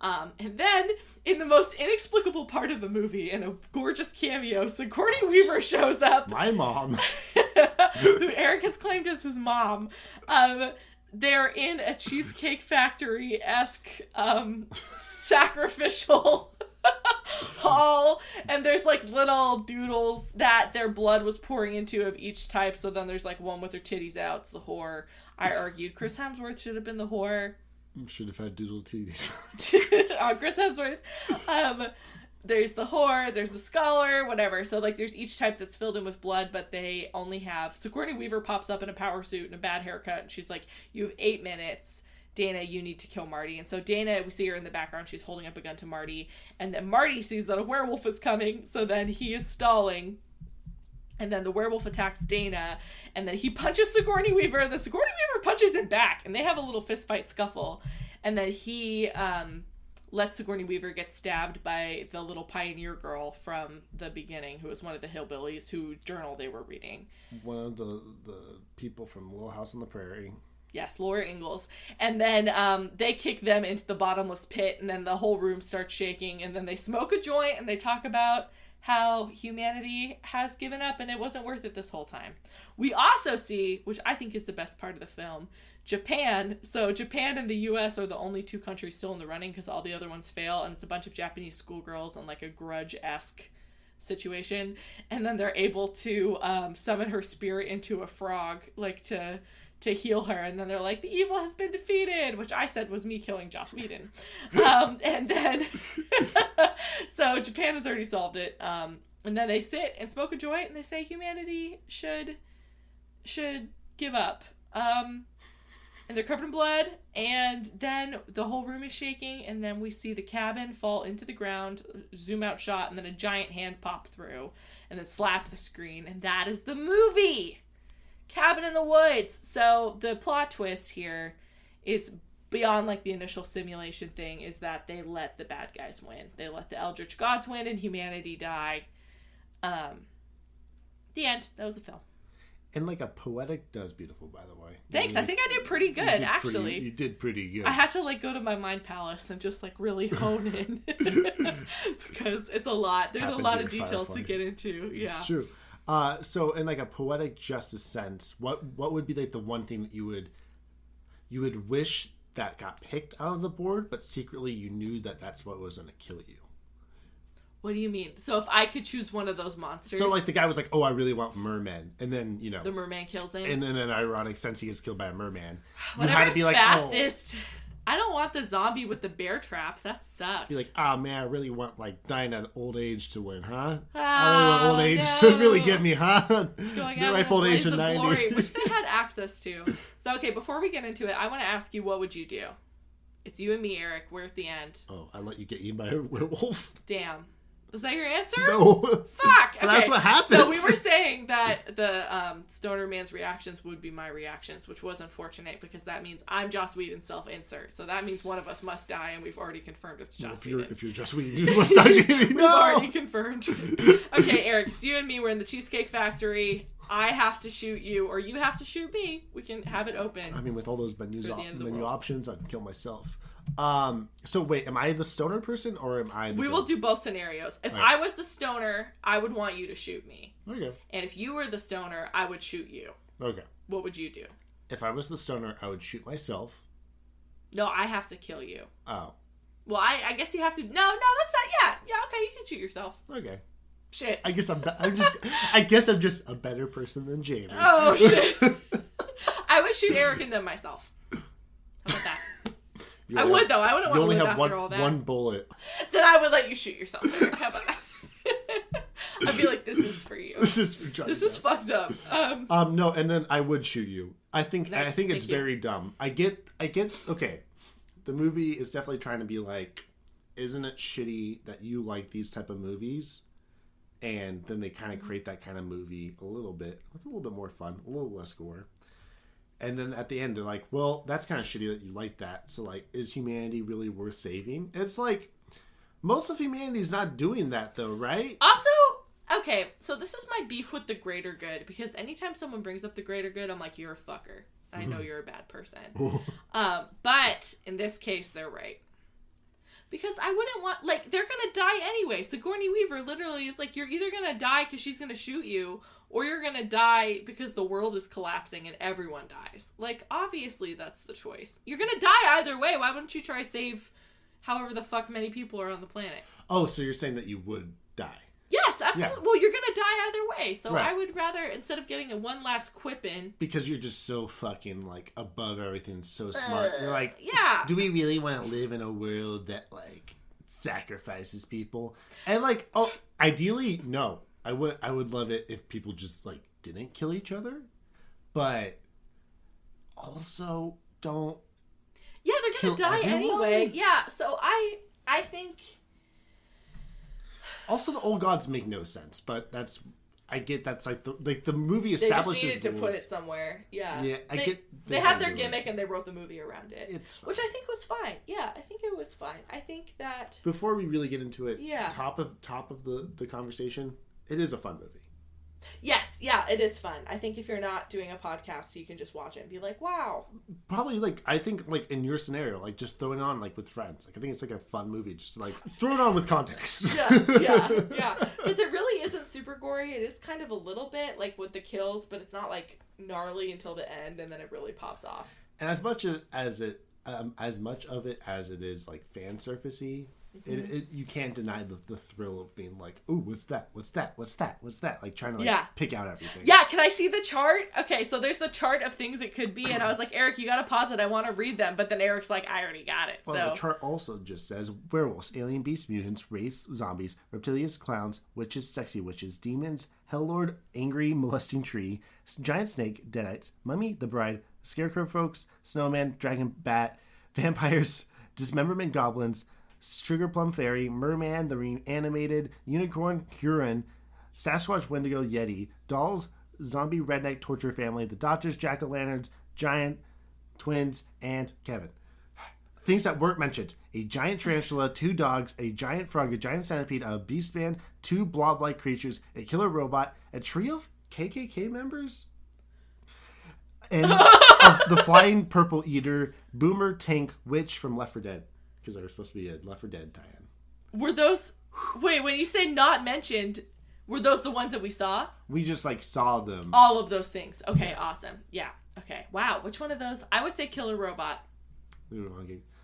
[SPEAKER 2] And then, in the most inexplicable part of the movie, in a gorgeous cameo, Sigourney Weaver shows up.
[SPEAKER 3] My mom.
[SPEAKER 2] Who Eric has claimed as his mom. They're in a Cheesecake Factory-esque sacrificial hall, and there's like little doodles that their blood was pouring into of each type. So then there's like one with her titties out. It's the whore. I argued Chris Hemsworth should have been the whore.
[SPEAKER 3] Should have had doodle titties.
[SPEAKER 2] Chris Hemsworth. There's the whore, there's the scholar, whatever. So like there's each type that's filled in with blood, but they only have, Sigourney Weaver pops up in a power suit and a bad haircut, and she's like, you have 8 minutes. Dana, you need to kill Marty. And so Dana, we see her in the background, she's holding up a gun to Marty, and then Marty sees that a werewolf is coming, so then he is stalling, and then the werewolf attacks Dana, and then he punches Sigourney Weaver, and then Sigourney Weaver punches him back, and they have a little fist fight scuffle, and then he lets Sigourney Weaver get stabbed by the little pioneer girl from the beginning, who was one of the hillbillies whose journal they were reading.
[SPEAKER 3] One of the people from Little House on the Prairie.
[SPEAKER 2] Yes, Laura Ingalls. And then they kick them into the bottomless pit, and then the whole room starts shaking, and then they smoke a joint, and they talk about how humanity has given up, and it wasn't worth it this whole time. We also see, which I think is the best part of the film, Japan. So Japan and the US are the only 2 countries still in the running, because all the other ones fail, and it's a bunch of Japanese schoolgirls on like a Grudge-esque situation, and then they're able to summon her spirit into a frog, like to heal her, and then they're like, the evil has been defeated, which I said was me killing Joss Whedon. And then so Japan has already solved it, and then they sit and smoke a joint, and they say humanity should give up, and they're covered in blood, and then the whole room is shaking, and then we see the cabin fall into the ground, zoom out shot, and then a giant hand pop through and then slap the screen, and that is the movie. Cabin in the Woods. So the plot twist here is, beyond like the initial simulation thing, is that they let the bad guys win. They let the Eldritch gods win and humanity die. The end. That was the film.
[SPEAKER 3] And like a poetic does beautiful, by the way.
[SPEAKER 2] Thanks. I think I did pretty good, actually.
[SPEAKER 3] You did pretty good.
[SPEAKER 2] I had to like go to my mind palace and just like really hone in because it's a lot. There's a lot of details to get into. Yeah.
[SPEAKER 3] It's true. So in like a poetic justice sense, what would be like the one thing that you would wish that got picked out of the board, but secretly you knew that that's what was going to kill you?
[SPEAKER 2] What do you mean? So if I could choose one of those monsters?
[SPEAKER 3] So like the guy was like, oh, I really want merman, and then
[SPEAKER 2] the merman kills him,
[SPEAKER 3] and then in an ironic sense he gets killed by a merman.
[SPEAKER 2] Whatever's fastest. I don't want the zombie with the bear trap. That sucks.
[SPEAKER 3] Be like, man, I really want like dying at old age to win, huh?
[SPEAKER 2] Oh,
[SPEAKER 3] I really want old age to really get me, huh?
[SPEAKER 2] Going
[SPEAKER 3] the
[SPEAKER 2] out
[SPEAKER 3] ripe
[SPEAKER 2] in a
[SPEAKER 3] old age
[SPEAKER 2] blaze
[SPEAKER 3] of
[SPEAKER 2] of
[SPEAKER 3] 90.
[SPEAKER 2] glory, which they had access to. So, okay, before we get into it, I want to ask you, what would you do? It's you and me, Eric. We're at the end.
[SPEAKER 3] Oh, I let you get eaten by a werewolf?
[SPEAKER 2] Damn. Was that your answer?
[SPEAKER 3] No.
[SPEAKER 2] Fuck. Okay.
[SPEAKER 3] That's what happens.
[SPEAKER 2] So we were saying that the stoner man's reactions would be my reactions, which was unfortunate because that means I'm Joss Whedon self-insert. So that means one of us must die, and we've already confirmed it's Joss Whedon.
[SPEAKER 3] If you're Joss Whedon, you must die.
[SPEAKER 2] We've already confirmed. Okay, Eric, it's you and me. We're in the Cheesecake Factory. I have to shoot you, or you have to shoot me. We can have it open.
[SPEAKER 3] I mean, with all those menu
[SPEAKER 2] world.
[SPEAKER 3] options, I'd kill myself. So wait, am I the stoner person or am I the
[SPEAKER 2] We will do both scenarios. If I was the stoner, I would want you to shoot me.
[SPEAKER 3] Okay.
[SPEAKER 2] And if you were the stoner, I would shoot you.
[SPEAKER 3] Okay.
[SPEAKER 2] What would you do?
[SPEAKER 3] If I was the stoner, I would shoot myself.
[SPEAKER 2] No, I have to kill you.
[SPEAKER 3] Oh.
[SPEAKER 2] Well, I guess you have to. No, that's not. Yeah, okay, you can shoot yourself.
[SPEAKER 3] Okay.
[SPEAKER 2] Shit.
[SPEAKER 3] I guess I'm just a better person than Jaime.
[SPEAKER 2] Oh shit. I would shoot Eric and then myself. How about that? I would though. I wouldn't want to live after all that.
[SPEAKER 3] You only have one bullet.
[SPEAKER 2] Then I would let you shoot yourself, Eric. How about that? I'd be like, this is for you.
[SPEAKER 3] This is for Johnny.
[SPEAKER 2] This is fucked up.
[SPEAKER 3] No, and then I would shoot you. I think it's
[SPEAKER 2] you.
[SPEAKER 3] very dumb. I get okay. The movie is definitely trying to be like, isn't it shitty that you like these type of movies? And then they kind of create that kind of movie a little bit with a little bit more fun, a little less gore. And then at the end, they're like, well, that's kind of shitty that you like that. So, like, is humanity really worth saving? It's like, most of humanity is not doing that, though, right?
[SPEAKER 2] Also, okay, so this is my beef with the greater good. Because anytime someone brings up the greater good, I'm like, you're a fucker. I know you're a bad person. But in this case, they're right. Because I wouldn't want, like, they're going to die anyway. Sigourney Weaver literally is like, you're either going to die because she's going to shoot you, or you're going to die because the world is collapsing and everyone dies. Like, obviously that's the choice. You're going to die either way. Why wouldn't you try to save however the fuck many people are on the planet?
[SPEAKER 3] Oh, so you're saying that you would die?
[SPEAKER 2] Yes, absolutely. Yeah. Well, you're going to die either way. So
[SPEAKER 3] right.
[SPEAKER 2] I would rather, instead of getting a one last quip in.
[SPEAKER 3] Because you're just so fucking, like, above everything, so smart. You're like,
[SPEAKER 2] yeah.
[SPEAKER 3] Do we really want to live in a world that, like, sacrifices people? And, like, oh, ideally, no. I would love it if people just, like, didn't kill each other. But also don't.
[SPEAKER 2] Yeah, they're going to die
[SPEAKER 3] everyone.
[SPEAKER 2] Anyway. Yeah, so I think.
[SPEAKER 3] Also, the old gods make no sense, but I get that's like the movie establishes.
[SPEAKER 2] They just needed
[SPEAKER 3] rules.
[SPEAKER 2] to put it somewhere. Yeah.
[SPEAKER 3] Yeah, I get.
[SPEAKER 2] They had their gimmick and they wrote the movie around it,
[SPEAKER 3] it's fine.
[SPEAKER 2] Which I think was fine. Yeah, I think it was fine. I think that
[SPEAKER 3] before we really get into it,
[SPEAKER 2] yeah.
[SPEAKER 3] top of the conversation, it is a fun movie.
[SPEAKER 2] Yes, yeah, it is fun. I think if you're not doing a podcast, you can just watch it and be like, wow.
[SPEAKER 3] Probably, like, I think, like, in your scenario, like, just throw it on, like, with friends. Like, I think it's, like, a fun movie. Just, like, throw it on with context.
[SPEAKER 2] Yes, yeah. Because it really isn't super gory. It is kind of a little bit, like, with the kills, but it's not, like, gnarly until the end, and then it really pops off. And
[SPEAKER 3] as much of it as it is, like, fan surfacey, you can't deny the thrill of being like, ooh, what's that? Like, trying to, like, pick out everything.
[SPEAKER 2] Yeah, can I see the chart? Okay, so there's the chart of things it could be, and I was like, Eric, you gotta pause it. I want to read them. But then Eric's like, I already got it.
[SPEAKER 3] Well, the chart also just says werewolves, alien beast mutants, race zombies, reptilians, clowns, witches, sexy witches, demons, helllord, angry molesting tree, giant snake, deadites, mummy, the bride, scarecrow folks, snowman, dragon, bat, vampires, dismemberment goblins, Sugar Plum Fairy, Merman, the Reanimated, Unicorn, Huron, Sasquatch, Wendigo, Yeti, Dolls, Zombie Redneck Torture Family, The Doctors, Jack-o'-lanterns, Giant, Twins, and Kevin. Things that weren't mentioned. A giant tarantula, 2 dogs, a giant frog, a giant centipede, a beast man, 2 blob-like creatures, a killer robot, a trio of KKK members, and the flying purple eater, Boomer Tank Witch from Left 4 Dead. Because they were supposed to be a Left 4 Dead tie-in.
[SPEAKER 2] Were those... Wait, when you say not mentioned, were those the ones that we saw?
[SPEAKER 3] We just, like, saw them.
[SPEAKER 2] All of those things. Okay, awesome. Yeah, okay. Wow, which one of those? I would say Killer Robot.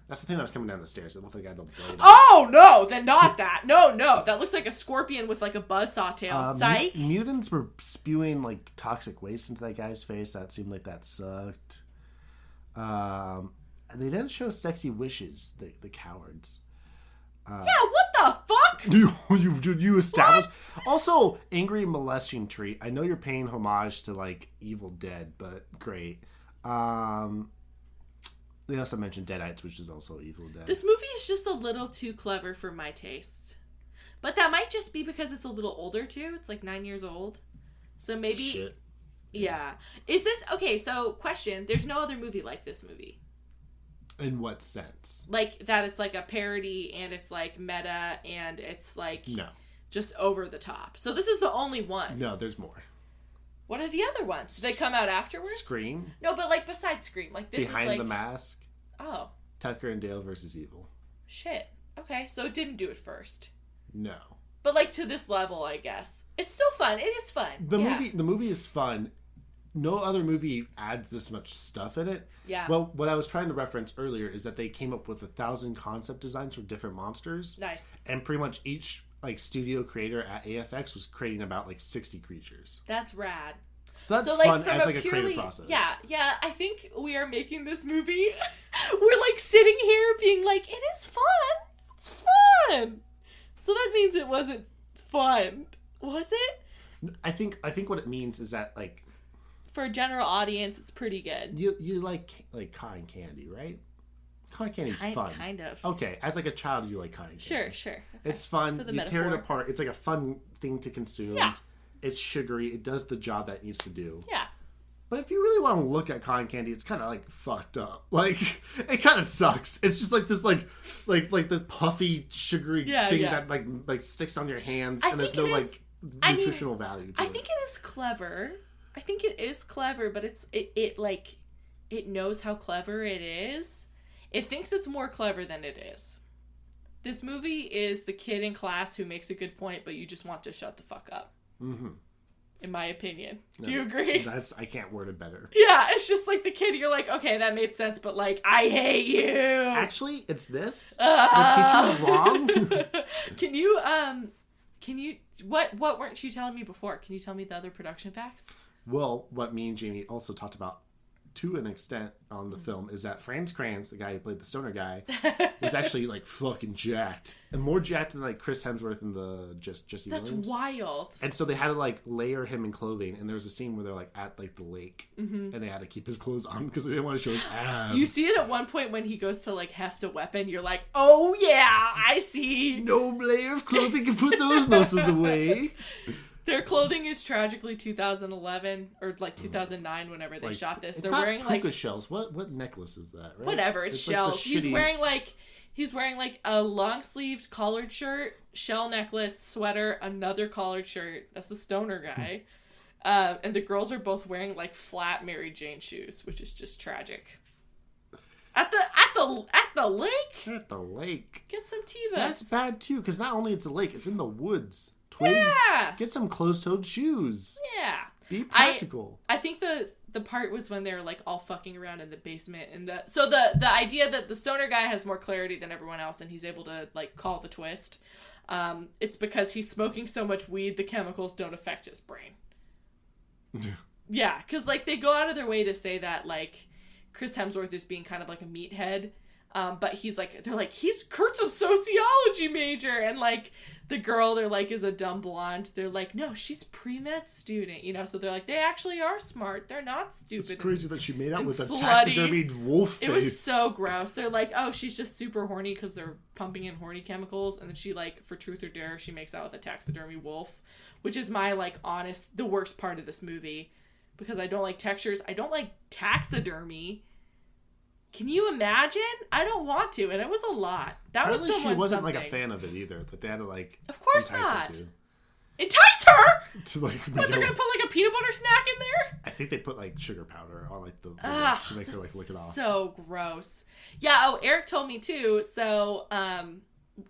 [SPEAKER 3] That's the thing that was coming down the stairs. It looked like I had a blade.
[SPEAKER 2] Oh, no, then not that. No. That looks like a scorpion with, like, a buzzsaw tail. Psych.
[SPEAKER 3] Mutants were spewing, like, toxic waste into that guy's face. That seemed like that sucked. And they didn't show sexy wishes, the cowards.
[SPEAKER 2] Yeah, what the fuck?
[SPEAKER 3] You established. Also, angry molesting tree. I know you're paying homage to like Evil Dead, but great. They also mentioned Deadites, which is also Evil Dead.
[SPEAKER 2] This movie is just a little too clever for my tastes. But that might just be because it's a little older too. It's like 9 years old. So maybe...
[SPEAKER 3] Shit.
[SPEAKER 2] Yeah. Is this... Okay, so question. There's no other movie like this movie.
[SPEAKER 3] In what sense?
[SPEAKER 2] Like, that it's like a parody and it's like meta and it's like...
[SPEAKER 3] No.
[SPEAKER 2] Just over the top. So this is the only one.
[SPEAKER 3] No, there's more.
[SPEAKER 2] What are the other ones? Did they come out afterwards?
[SPEAKER 3] Scream.
[SPEAKER 2] No, but like besides Scream. Like this
[SPEAKER 3] Behind
[SPEAKER 2] is like...
[SPEAKER 3] the Mask.
[SPEAKER 2] Oh.
[SPEAKER 3] Tucker and Dale versus Evil.
[SPEAKER 2] Shit. Okay, so it didn't do it first.
[SPEAKER 3] No.
[SPEAKER 2] But like to this level, I guess. It's still fun. It is fun.
[SPEAKER 3] The movie is fun. No other movie adds this much stuff in it.
[SPEAKER 2] Yeah.
[SPEAKER 3] Well, what I was trying to reference earlier is that they came up with 1,000 concept designs for different monsters.
[SPEAKER 2] Nice.
[SPEAKER 3] And pretty much each like studio creator at AFX was creating about like 60 creatures.
[SPEAKER 2] That's rad.
[SPEAKER 3] So that's fun as like a
[SPEAKER 2] purely,
[SPEAKER 3] creative process.
[SPEAKER 2] Yeah. I think we are making this movie. We're like sitting here being like, it is fun. It's fun. So that means it wasn't fun, was it?
[SPEAKER 3] I think what it means is that like
[SPEAKER 2] for a general audience, it's pretty good.
[SPEAKER 3] you like cotton candy, right? Cotton candy's fun.
[SPEAKER 2] Kind of.
[SPEAKER 3] Okay, as like a child, you like cotton candy.
[SPEAKER 2] Sure. Okay.
[SPEAKER 3] It's fun.
[SPEAKER 2] For the
[SPEAKER 3] You
[SPEAKER 2] metaphor.
[SPEAKER 3] tear it apart. It's like a fun thing to consume.
[SPEAKER 2] Yeah.
[SPEAKER 3] It's sugary. It does the job that it needs to do.
[SPEAKER 2] Yeah.
[SPEAKER 3] But if you really want to look at cotton candy, it's kind of like fucked up. Like it kind of sucks. It's just like this like the puffy sugary thing that like sticks on your hands, and there's no like nutritional value to it.
[SPEAKER 2] I think it is clever. But it knows how clever it is. It thinks it's more clever than it is. This movie is the kid in class who makes a good point, but you just want to shut the fuck up. Mm-hmm. In my opinion. Do you agree?
[SPEAKER 3] I can't word it better.
[SPEAKER 2] Yeah, it's just like the kid, you're like, okay, that made sense, but like, I hate you.
[SPEAKER 3] Actually, it's this. The teacher's wrong.
[SPEAKER 2] Can you, what weren't you telling me before? Can you tell me the other production facts?
[SPEAKER 3] Well, what me and Jamie also talked about to an extent on the film is that Franz Kranz, the guy who played the stoner guy, was actually like fucking jacked, and more jacked than like Chris Hemsworth and the Jesse
[SPEAKER 2] That's
[SPEAKER 3] Williams.
[SPEAKER 2] wild.
[SPEAKER 3] And so they had to like layer him in clothing, and there was a scene where they're like at like the lake, and they had to keep his clothes on because they didn't want to show his abs.
[SPEAKER 2] You see it at one point when he goes to like heft a weapon. You're like, oh yeah, I see.
[SPEAKER 3] No layer of clothing can put those muscles away.
[SPEAKER 2] Their clothing is tragically 2011 or like 2009 whenever they shot this. They're wearing
[SPEAKER 3] puka
[SPEAKER 2] like
[SPEAKER 3] shells. What necklace is that? Right?
[SPEAKER 2] Whatever, it's shells.
[SPEAKER 3] Like
[SPEAKER 2] He's wearing like a long-sleeved collared shirt, shell necklace, sweater, another collared shirt. That's the stoner guy. And the girls are both wearing like flat Mary Jane shoes, which is just tragic. At the lake?
[SPEAKER 3] At the lake.
[SPEAKER 2] Get some Tevas.
[SPEAKER 3] That's bad too, because not only it's a lake, it's in the woods. Twigs. Yeah. Get some closed-toed shoes.
[SPEAKER 2] Yeah.
[SPEAKER 3] Be practical.
[SPEAKER 2] I think the part was when they were like all fucking around in the basement, and so the idea that the stoner guy has more clarity than everyone else and he's able to like call the twist. It's because he's smoking so much weed the chemicals don't affect his brain. Yeah, because like they go out of their way to say that like Chris Hemsworth is being kind of like a meathead, but they're like Kurt's a sociology major, and like the girl they're like is a dumb blonde. They're like, no, she's pre-med student, so they're like they actually are smart. They're not stupid.
[SPEAKER 3] It's crazy that she made out with a
[SPEAKER 2] slutty.
[SPEAKER 3] taxidermied wolf face.
[SPEAKER 2] It was so gross. They're like, oh, she's just super horny because they're pumping in horny chemicals, and then she like for truth or dare she makes out with a taxidermy wolf, which is my like the worst part of this movie. Because I don't like textures. I don't like taxidermy. Can you imagine? I don't want to, and it was a lot. That
[SPEAKER 3] Apparently
[SPEAKER 2] was
[SPEAKER 3] she wasn't
[SPEAKER 2] something.
[SPEAKER 3] like a fan of it either. That they had to like
[SPEAKER 2] of course
[SPEAKER 3] entice
[SPEAKER 2] not.
[SPEAKER 3] her to.
[SPEAKER 2] Entice her?
[SPEAKER 3] To like
[SPEAKER 2] what, they're gonna put like a peanut butter snack in there?
[SPEAKER 3] I think they put like sugar powder on like the lips to make her like lick it off.
[SPEAKER 2] So gross. Yeah. Oh, Eric told me too. So,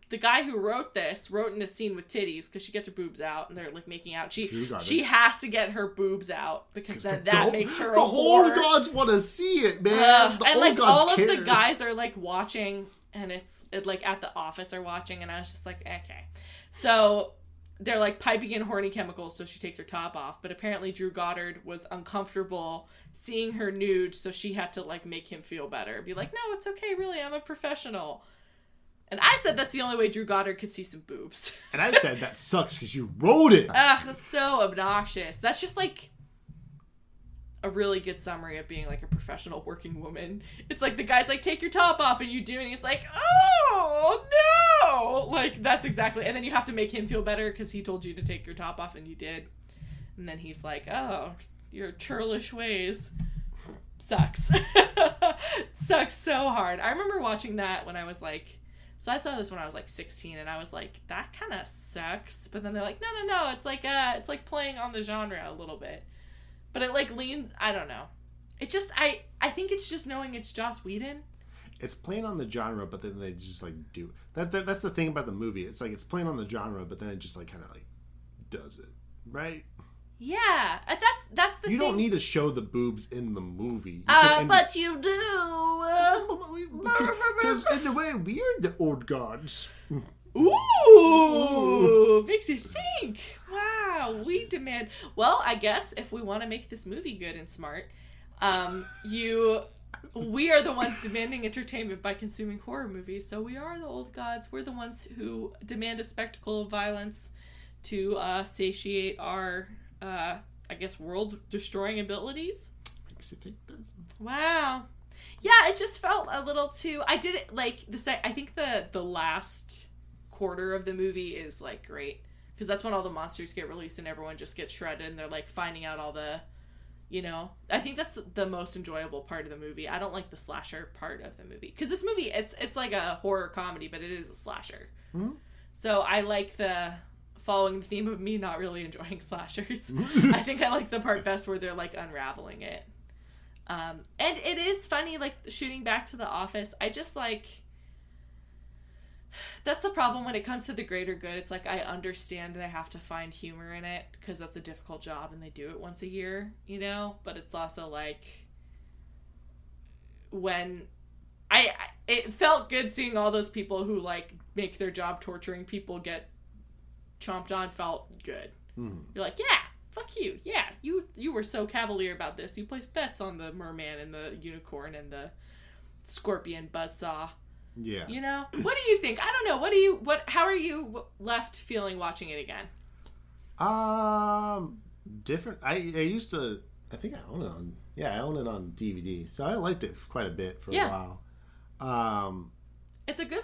[SPEAKER 2] the guy who wrote in a scene with titties because she gets her boobs out and they're like making out. She has to get her boobs out because that makes her a whore.
[SPEAKER 3] The whole gods want to see it, man.
[SPEAKER 2] And like all of the guys are like watching, and it's like at the office are watching, and I was just like, okay. So they're like piping in horny chemicals, so she takes her top off. But apparently Drew Goddard was uncomfortable seeing her nude, so she had to like make him feel better. Be like, no, it's okay, really, I'm a professional. And I said that's the only way Drew Goddard could see some boobs.
[SPEAKER 3] And I said that sucks because you wrote it.
[SPEAKER 2] Ugh, that's so obnoxious. That's just like a really good summary of being like a professional working woman. It's like the guy's like, take your top off, and you do, and he's like, oh no, like that's exactly. And then you have to make him feel better because he told you to take your top off and you did, and then he's like, oh, your churlish ways sucks. Sucks so hard. I remember watching that when I was like, so I saw this when I was like 16, and I was like, that kind of sucks. But then they're like, no, it's like playing on the genre a little bit. But it like leans, I don't know. It just, I think it's just knowing it's Joss Whedon.
[SPEAKER 3] It's playing on the genre, but then they just like do. That's the thing about the movie. It's like it's playing on the genre, but then it just like kind of like does it, right?
[SPEAKER 2] Yeah, that's the thing.
[SPEAKER 3] You don't need to show the boobs in the movie.
[SPEAKER 2] But you do.
[SPEAKER 3] Because in a way, we are the old gods.
[SPEAKER 2] Ooh, makes you think. Wow, we demand. Well, I guess if we want to make this movie good and smart, we are the ones demanding entertainment by consuming horror movies. So we are the old gods. We're the ones who demand a spectacle of violence to satiate our, I guess, world-destroying abilities.
[SPEAKER 3] Makes you think that.
[SPEAKER 2] Wow. Yeah, it just felt a little too. I did it like I think the last quarter of the movie is like great because that's when all the monsters get released and everyone just gets shredded and they're like finding out all the, I think that's the most enjoyable part of the movie. I don't like the slasher part of the movie because this movie it's like a horror comedy, but it is a slasher. Mm-hmm. So I like the following the theme of me not really enjoying slashers. I think I like the part best where they're like unraveling it. And it is funny, like shooting back to The Office. I just like, that's the problem when it comes to the greater good. It's like I understand they have to find humor in it because that's a difficult job and they do it once a year, but it's also like when it felt good seeing all those people who like make their job torturing people get chomped on. Felt good. You're like, yeah, fuck you. Yeah, you were so cavalier about this. You placed bets on the merman and the unicorn and the scorpion buzzsaw.
[SPEAKER 3] Yeah.
[SPEAKER 2] What do you think? I don't know. How are you left feeling watching it again?
[SPEAKER 3] Different. I used to, I think I own it on DVD. So I liked it quite a bit for a while.
[SPEAKER 2] It's a good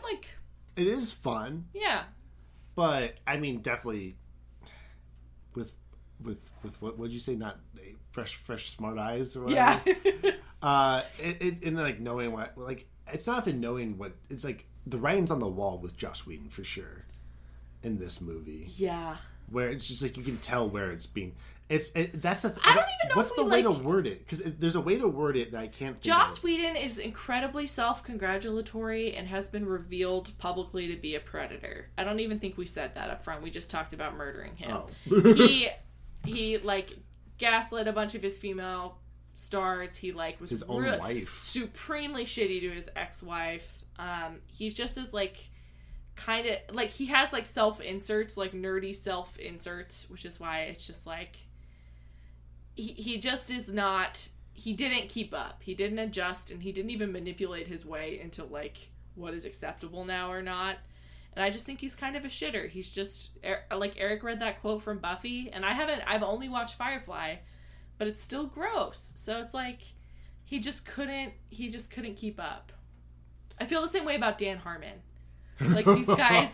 [SPEAKER 3] it is fun.
[SPEAKER 2] Yeah.
[SPEAKER 3] But I mean, definitely with what would you say? Not fresh smart eyes or whatever.
[SPEAKER 2] Yeah.
[SPEAKER 3] And like knowing what it's not even knowing what it's like. The writing's on the wall with Joss Whedon for sure in this movie.
[SPEAKER 2] Yeah.
[SPEAKER 3] Where it's just like you can tell where it's being. That's the.
[SPEAKER 2] I don't even know.
[SPEAKER 3] What's the way to word it? Because there's a way to word it that I can't.
[SPEAKER 2] Joss Whedon is incredibly self-congratulatory and has been revealed publicly to be a predator. I don't even think we said that up front. We just talked about murdering him. Oh. he like gaslit a bunch of his female stars. He like was
[SPEAKER 3] his own wife.
[SPEAKER 2] Supremely shitty to his ex-wife. He's just as like kind of like he has like self-inserts, like nerdy self-inserts, which is why it's just like he just is not, he didn't keep up, he didn't adjust, and he didn't even manipulate his way into like what is acceptable now or not. And I just think he's kind of a shitter. He's just like Eric read that quote from Buffy, and I've only watched Firefly, but it's still gross. So it's like he just couldn't keep up. I feel the same way about Dan Harmon. Like these guys,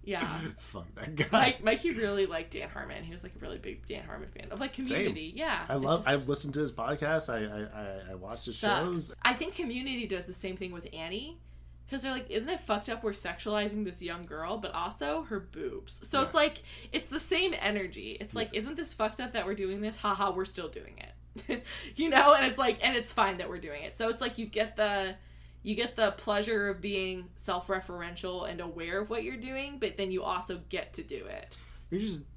[SPEAKER 2] yeah.
[SPEAKER 3] Fuck that guy.
[SPEAKER 2] Mikey really liked Dan Harmon. He was like a really big Dan Harmon fan of like Community.
[SPEAKER 3] Same.
[SPEAKER 2] Yeah,
[SPEAKER 3] I've listened to his podcast. I watched his shows.
[SPEAKER 2] I think Community does the same thing with Annie, because they're like, isn't it fucked up we're sexualizing this young girl, but also her boobs? So it's like it's the same energy. It's like, isn't this fucked up that we're doing this? Haha, we're still doing it. And it's like, and it's fine that we're doing it. So it's like you get the pleasure of being self-referential and aware of what you're doing, but then you also get to do it.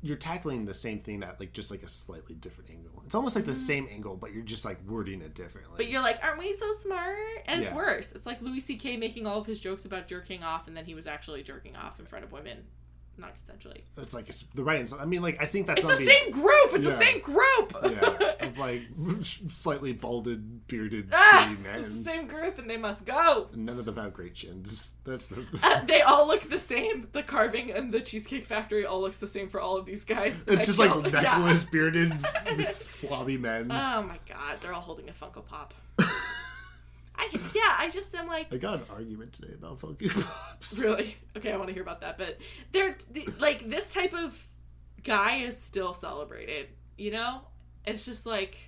[SPEAKER 3] You're tackling the same thing at like just like a slightly different angle. It's almost like the same angle, but you're just like wording it differently.
[SPEAKER 2] But you're like, aren't we so smart? And it's worse. It's like Louis C.K. making all of his jokes about jerking off, and then he was actually jerking off in front of women not consensually.
[SPEAKER 3] It's like it's the right. I mean, like I think that's
[SPEAKER 2] it's the same group. It's the same group.
[SPEAKER 3] Yeah, of like slightly balded, bearded men.
[SPEAKER 2] It's the same group, and they must go.
[SPEAKER 3] None of them have great chins. That's the.
[SPEAKER 2] They all look the same. The carving and the Cheesecake Factory all looks the same for all of these guys.
[SPEAKER 3] It's just like necklace, bearded, slobby men.
[SPEAKER 2] Oh my god, they're all holding a Funko Pop. I just am like...
[SPEAKER 3] I got an argument today about Funko Pops.
[SPEAKER 2] Really? Okay, I want to hear about that. But they're, like, this type of guy is still celebrated, you know? It's just like...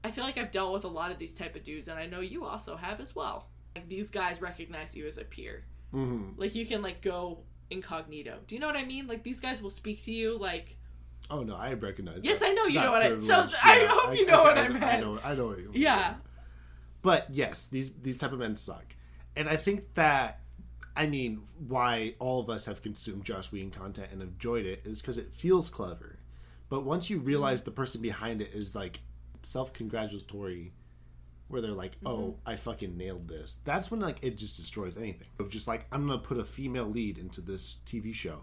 [SPEAKER 2] I feel like I've dealt with a lot of these type of dudes, and I know you also have as well. Like, these guys recognize you as a peer.
[SPEAKER 3] Mm-hmm.
[SPEAKER 2] Like, you can, like, go incognito. Do you know what I mean? Like, these guys will speak to you, like...
[SPEAKER 3] Oh, no, I recognize
[SPEAKER 2] Yes,
[SPEAKER 3] that.
[SPEAKER 2] I know you know what
[SPEAKER 3] privilege.
[SPEAKER 2] I hope you know what I meant.
[SPEAKER 3] I know what you mean.
[SPEAKER 2] Yeah.
[SPEAKER 3] But yes, these type of men suck. And I think that, I mean, why all of us have consumed Joss Whedon content and enjoyed it is because it feels clever. But once you realize the person behind it is like self-congratulatory, where they're like, oh, I fucking nailed this. That's when like it just destroys anything. Of just like, I'm going to put a female lead into this TV show.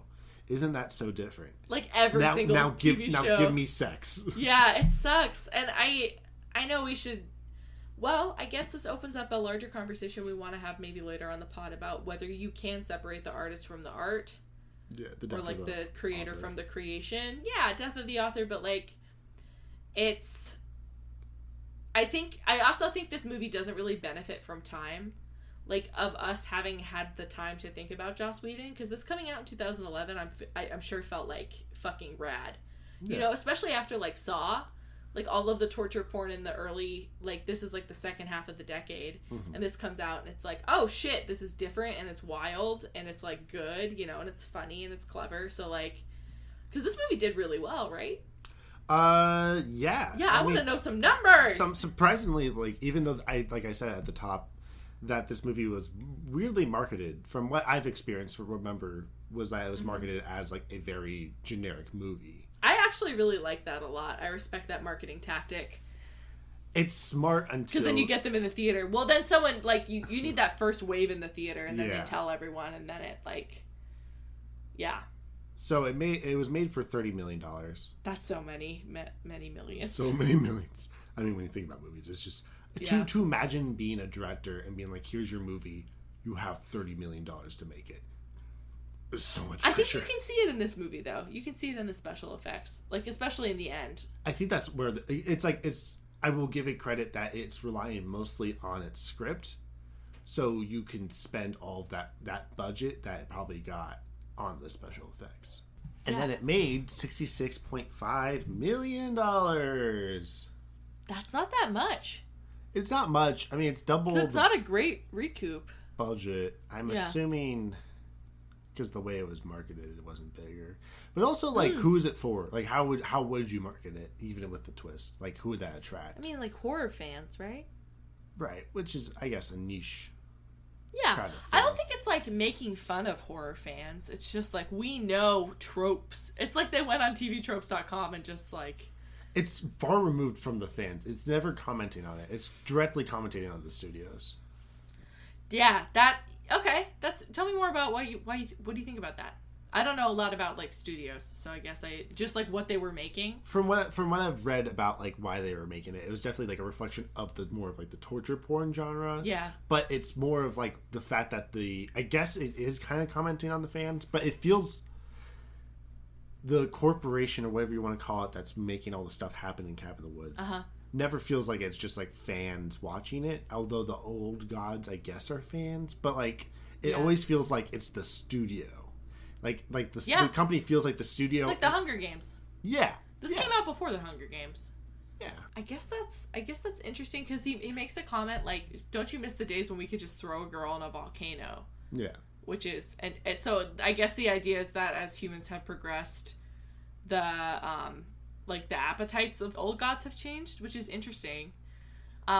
[SPEAKER 3] Isn't that so different?
[SPEAKER 2] Like every single TV show.
[SPEAKER 3] Now give me sex.
[SPEAKER 2] Yeah, it sucks. And I know we should... Well, I guess this opens up a larger conversation we want to have maybe later on the pod about whether you can separate the artist from the art.
[SPEAKER 3] Yeah, the death
[SPEAKER 2] or like
[SPEAKER 3] of
[SPEAKER 2] the creator
[SPEAKER 3] author.
[SPEAKER 2] From the creation. Yeah, death of the author, but like it's... I also think this movie doesn't really benefit from time. Like, of us having had the time to think about Joss Whedon, because this coming out in 2011, I'm sure felt like fucking rad. Yeah. You know, especially after like Saw. Like, all of the torture porn in the early, like, this is, like, the second half of the decade, and this comes out, and it's like, oh, shit, this is different, and it's wild, and it's, like, good, you know, and it's funny, and it's clever, so, like, because this movie did really well, right?
[SPEAKER 3] Yeah.
[SPEAKER 2] Yeah, I want to know some numbers!
[SPEAKER 3] Surprisingly, like, even though, like I said at the top, that this movie was weirdly marketed, from what I've experienced, remember, was that it was marketed as, like, a very generic movie.
[SPEAKER 2] I actually really like that a lot. I respect that marketing tactic.
[SPEAKER 3] It's smart until...
[SPEAKER 2] Because then you get them in the theater. Well, then someone, like, you need that first wave in the theater, and then they tell everyone, and then it, like... Yeah. So
[SPEAKER 3] it was made for $30 million.
[SPEAKER 2] That's so many millions.
[SPEAKER 3] So many millions. I mean, when you think about movies, it's just... Yeah. To imagine being a director and being like, here's your movie, you have $30 million to make it. There's so much pressure.
[SPEAKER 2] I think you can see it in this movie, though. You can see it in the special effects, like especially in the end. I think that's where I will give it credit that it's relying mostly on its script, so you can spend all of that budget that it probably got on the special effects. And then it made $66.5 million. That's not that much. It's not much. I mean, it's double. So it's not a great recoup budget. I'm assuming. Because the way it was marketed, it wasn't bigger. But also, like, who is it for? Like, how would you market it, even with the twist? Like, who would that attract? I mean, like, horror fans, right? Right, which is, I guess, a niche. Yeah, kind of I don't think it's, like, making fun of horror fans. It's just, like, we know tropes. It's like they went on tvtropes.com and just, like... It's far removed from the fans. It's never commenting on it. It's directly commenting on the studios. Yeah, that... Okay, tell me more about what do you think about that? I don't know a lot about like studios, so I guess I just like what they were making. From what I've read about like why they were making it, it was definitely like a reflection of the more of like the torture porn genre. Yeah. But it's more of like the fact that I guess it is kind of commenting on the fans, but it feels the corporation or whatever you want to call it that's making all the stuff happen in Cabin in the Woods. Never feels like it's just like fans watching it, although the old gods I guess are fans, but like it always feels like it's the studio, like the company feels like the studio. It's like the Hunger Games. Yeah, this came out before the Hunger Games. Yeah, I guess that's interesting because he makes a comment like, "Don't you miss the days when we could just throw a girl in a volcano?" Yeah, which is and so I guess the idea is that as humans have progressed, like the appetites of old gods have changed, which is interesting.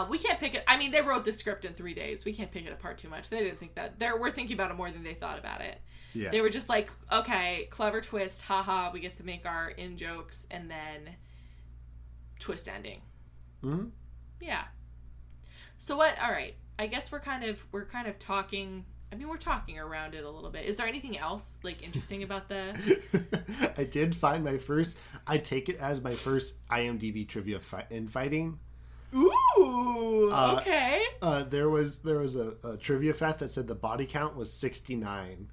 [SPEAKER 2] We can't pick it. I mean, they wrote the script in 3 days. We can't pick it apart too much. They didn't think that. We're thinking about it more than they thought about it. Yeah. They were just like, okay, clever twist, haha. We get to make our in jokes and then twist ending. Yeah. So what? All right. I guess we're kind of talking I mean, we're talking around it a little bit. Is there anything else like interesting about the?
[SPEAKER 3] I did find I take it as my first IMDb trivia fighting.
[SPEAKER 2] Ooh, okay.
[SPEAKER 3] There was a trivia fact that said the body count was 69.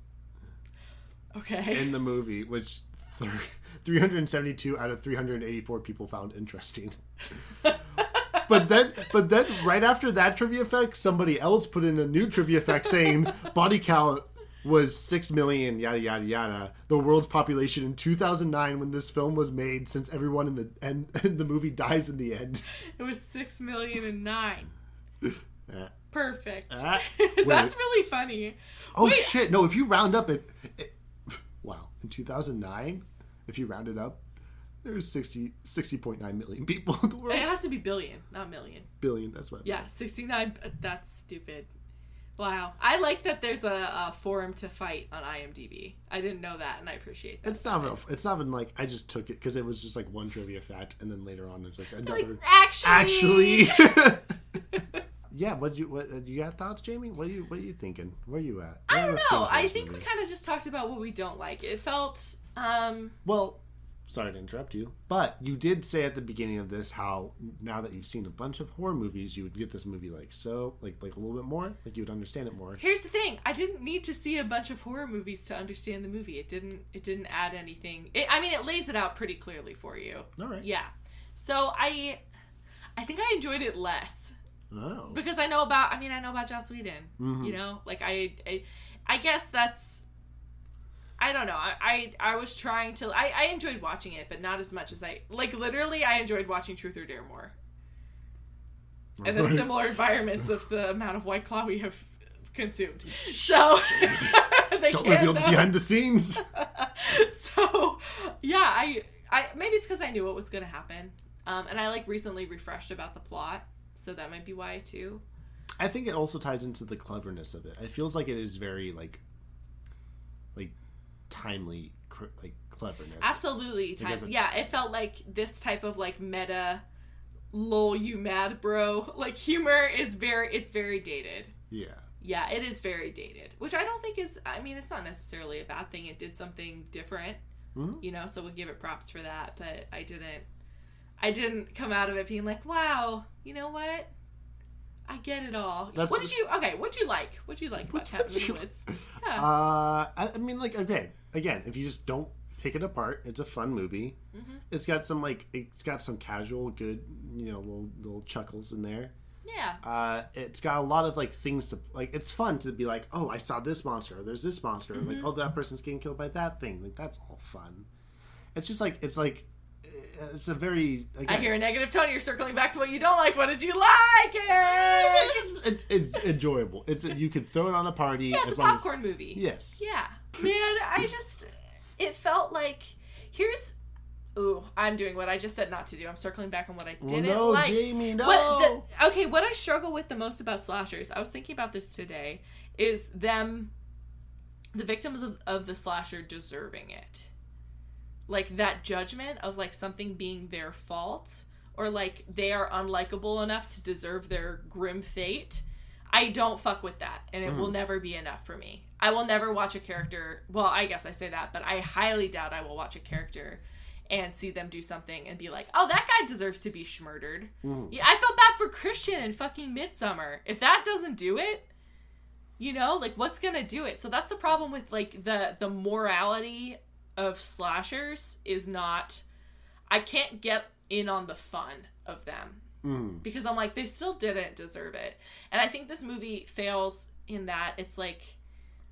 [SPEAKER 2] Okay.
[SPEAKER 3] In the movie, which 372 out of 384 people found interesting. But then right after that trivia fact, somebody else put in a new trivia fact saying body count was 6 million, yada yada yada. The world's population in 2009 when this film was made, since everyone in the movie dies in the end.
[SPEAKER 2] It was 6,000,009. Perfect.
[SPEAKER 3] Wait.
[SPEAKER 2] That's really funny.
[SPEAKER 3] Oh shit! No, if you round up wow, in 2009, if you round it up, there's 60.9 million people in the world.
[SPEAKER 2] It has to be billion, not million.
[SPEAKER 3] Billion, that's what.
[SPEAKER 2] Yeah, 69. That's stupid. Wow. I like that there's a forum to fight on IMDb. I didn't know that, and I appreciate that.
[SPEAKER 3] It's not even like I just took it because it was just like one trivia fact, and then later on there's like another.
[SPEAKER 2] Like, actually.
[SPEAKER 3] Yeah. What you got thoughts, Jamie? What are you thinking? Where are you at?
[SPEAKER 2] I don't know. I think we kind of just talked about what we don't like. It felt.
[SPEAKER 3] Well, sorry to interrupt you, but you did say at the beginning of this how now that you've seen a bunch of horror movies, you would get this movie like a little bit more, like you would understand it more.
[SPEAKER 2] Here's the thing: I didn't need to see a bunch of horror movies to understand the movie. It didn't add anything. It lays it out pretty clearly for you.
[SPEAKER 3] All right.
[SPEAKER 2] Yeah. So I think I enjoyed it less.
[SPEAKER 3] Oh.
[SPEAKER 2] Because I know about Joss Whedon.
[SPEAKER 3] Mm-hmm.
[SPEAKER 2] You know, like I guess that's. I don't know. I was trying to. I enjoyed watching it, but not as much as I literally. I enjoyed watching Truth or Dare more. And the similar environments of the amount of White Claw we have consumed. So they
[SPEAKER 3] don't reveal the behind the scenes.
[SPEAKER 2] So yeah, I maybe it's because I knew what was going to happen, and I recently refreshed about the plot, so that might be why too.
[SPEAKER 3] I think it also ties into the cleverness of it. It feels like it is very like timely cleverness.
[SPEAKER 2] Absolutely timely. Yeah, it felt like this type of meta lol you mad bro humor is very dated. Yeah, it is very dated, which I don't think is, it's not necessarily a bad thing. It did something different, so we'll give it props for that, but I didn't come out of it being like, wow, you know what, I get it all. What'd you like about Cabin in the Woods? Yeah.
[SPEAKER 3] Again, if you just don't pick it apart, it's a fun movie. Mm-hmm. It's got some casual, good, little chuckles in there.
[SPEAKER 2] Yeah.
[SPEAKER 3] It's got a lot of things to it's fun to be like, oh, I saw this monster, or there's this monster,
[SPEAKER 2] mm-hmm.
[SPEAKER 3] oh, that person's getting killed by that thing. That's all fun. It's just it's a very. Again,
[SPEAKER 2] I hear a negative tone. You're circling back to what you don't like. What did you like, Eric?
[SPEAKER 3] It's enjoyable. You could throw it on a party.
[SPEAKER 2] Yeah, it's a popcorn movie.
[SPEAKER 3] Yes.
[SPEAKER 2] Yeah. Man, it felt like, I'm doing what I just said not to do. I'm circling back on what I didn't like.
[SPEAKER 3] Jamie, no.
[SPEAKER 2] What I struggle with the most about slashers, I was thinking about this today, is the victims of the slasher deserving it. That judgment of something being their fault, or they are unlikable enough to deserve their grim fate. I don't fuck with that, and it will never be enough for me. I will never watch a character, well, I guess I say that, but I highly doubt I will watch a character and see them do something and be like, oh, that guy deserves to be schmurdered. Yeah, I felt bad for Christian in fucking Midsommar. If that doesn't do it, what's gonna do it? So that's the problem with the morality of slashers is not, I can't get in on the fun of them because I'm like, they still didn't deserve it. And I think this movie fails in that it's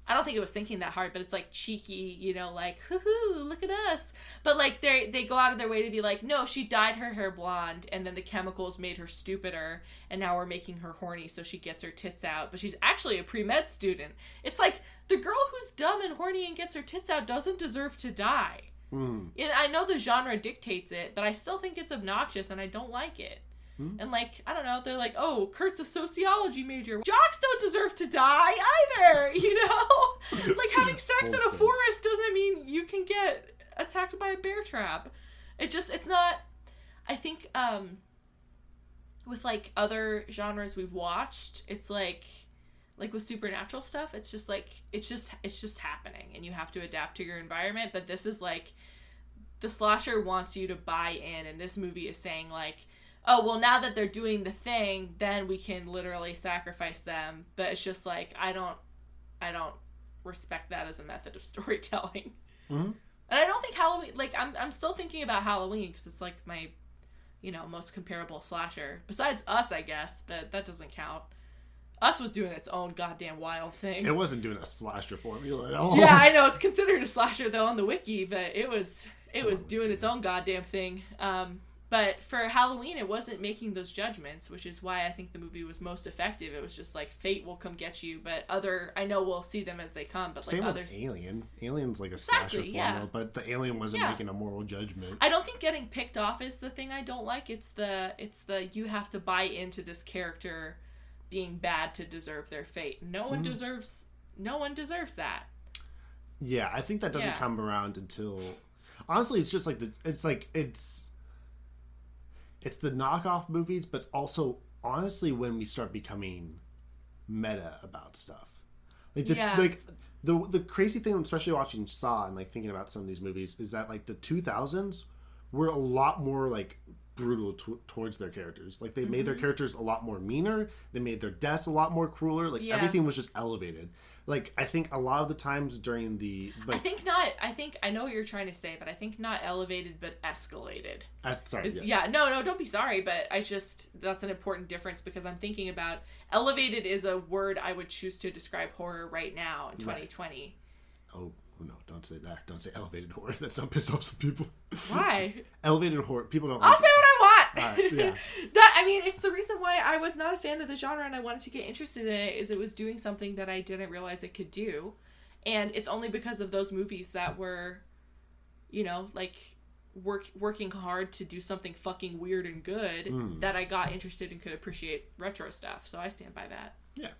[SPEAKER 2] I don't think it was thinking that hard, but it's cheeky, hoo-hoo, look at us. But they go out of their way to be like, no, she dyed her hair blonde and then the chemicals made her stupider and now we're making her horny so she gets her tits out. But she's actually a pre-med student. It's the girl who's dumb and horny and gets her tits out doesn't deserve to die. And I know the genre dictates it, but I still think it's obnoxious and I don't like it. And I don't know, they're like, oh, Kurt's a sociology major. Jocks don't deserve to die either, having sex in a forest doesn't mean you can get attacked by a bear trap. It's not, I think, with other genres we've watched, it's like with supernatural stuff, it's just like it's just happening, and you have to adapt to your environment. But this is like the slasher wants you to buy in, and this movie is saying like, oh well, now that they're doing the thing, then we can literally sacrifice them. But it's just like I don't respect that as a method of storytelling. Mm-hmm. And I don't think Halloween, like I'm still thinking about Halloween because it's like my, most comparable slasher besides Us, I guess, but that doesn't count. Us was doing its own goddamn wild thing.
[SPEAKER 3] It wasn't doing a slasher formula at all.
[SPEAKER 2] Yeah, I know it's considered a slasher though on the wiki, but it was doing its own goddamn thing. But for Halloween, it wasn't making those judgments, which is why I think the movie was most effective. It was just like fate will come get you, but I know we'll see them as they come, but like
[SPEAKER 3] same
[SPEAKER 2] others.
[SPEAKER 3] With Alien. Alien's like a slasher formula, but the alien wasn't making a moral judgment.
[SPEAKER 2] I don't think getting picked off is the thing I don't like. It's the you have to buy into this character being bad to deserve their fate. No one deserves that.
[SPEAKER 3] Yeah, I think that doesn't come around until honestly it's just like it's the knockoff movies, but it's also honestly when we start becoming meta about stuff. Like the crazy thing, especially watching Saw and like thinking about some of these movies, is that like the 2000s were a lot more like brutal towards their characters. Like they made their characters a lot more meaner. They made their deaths a lot more crueler. Like everything was just elevated. Like I think a lot of the times during the
[SPEAKER 2] I know what you're trying to say, but I think not elevated but escalated.
[SPEAKER 3] Sorry. Yes.
[SPEAKER 2] Yeah, no, don't be sorry, but that's an important difference because I'm thinking about elevated is a word I would choose to describe horror right now in 2020.
[SPEAKER 3] Oh. No, don't say that. Don't say elevated horror. That's gonna piss off some people.
[SPEAKER 2] Why?
[SPEAKER 3] Elevated horror. People don't.
[SPEAKER 2] I'll say what I want.
[SPEAKER 3] Yeah.
[SPEAKER 2] It's the reason why I was not a fan of the genre and I wanted to get interested in it. Is it was doing something that I didn't realize it could do, and it's only because of those movies that were, like working hard to do something fucking weird and good that I got interested and could appreciate retro stuff. So I stand by that.
[SPEAKER 3] Yeah.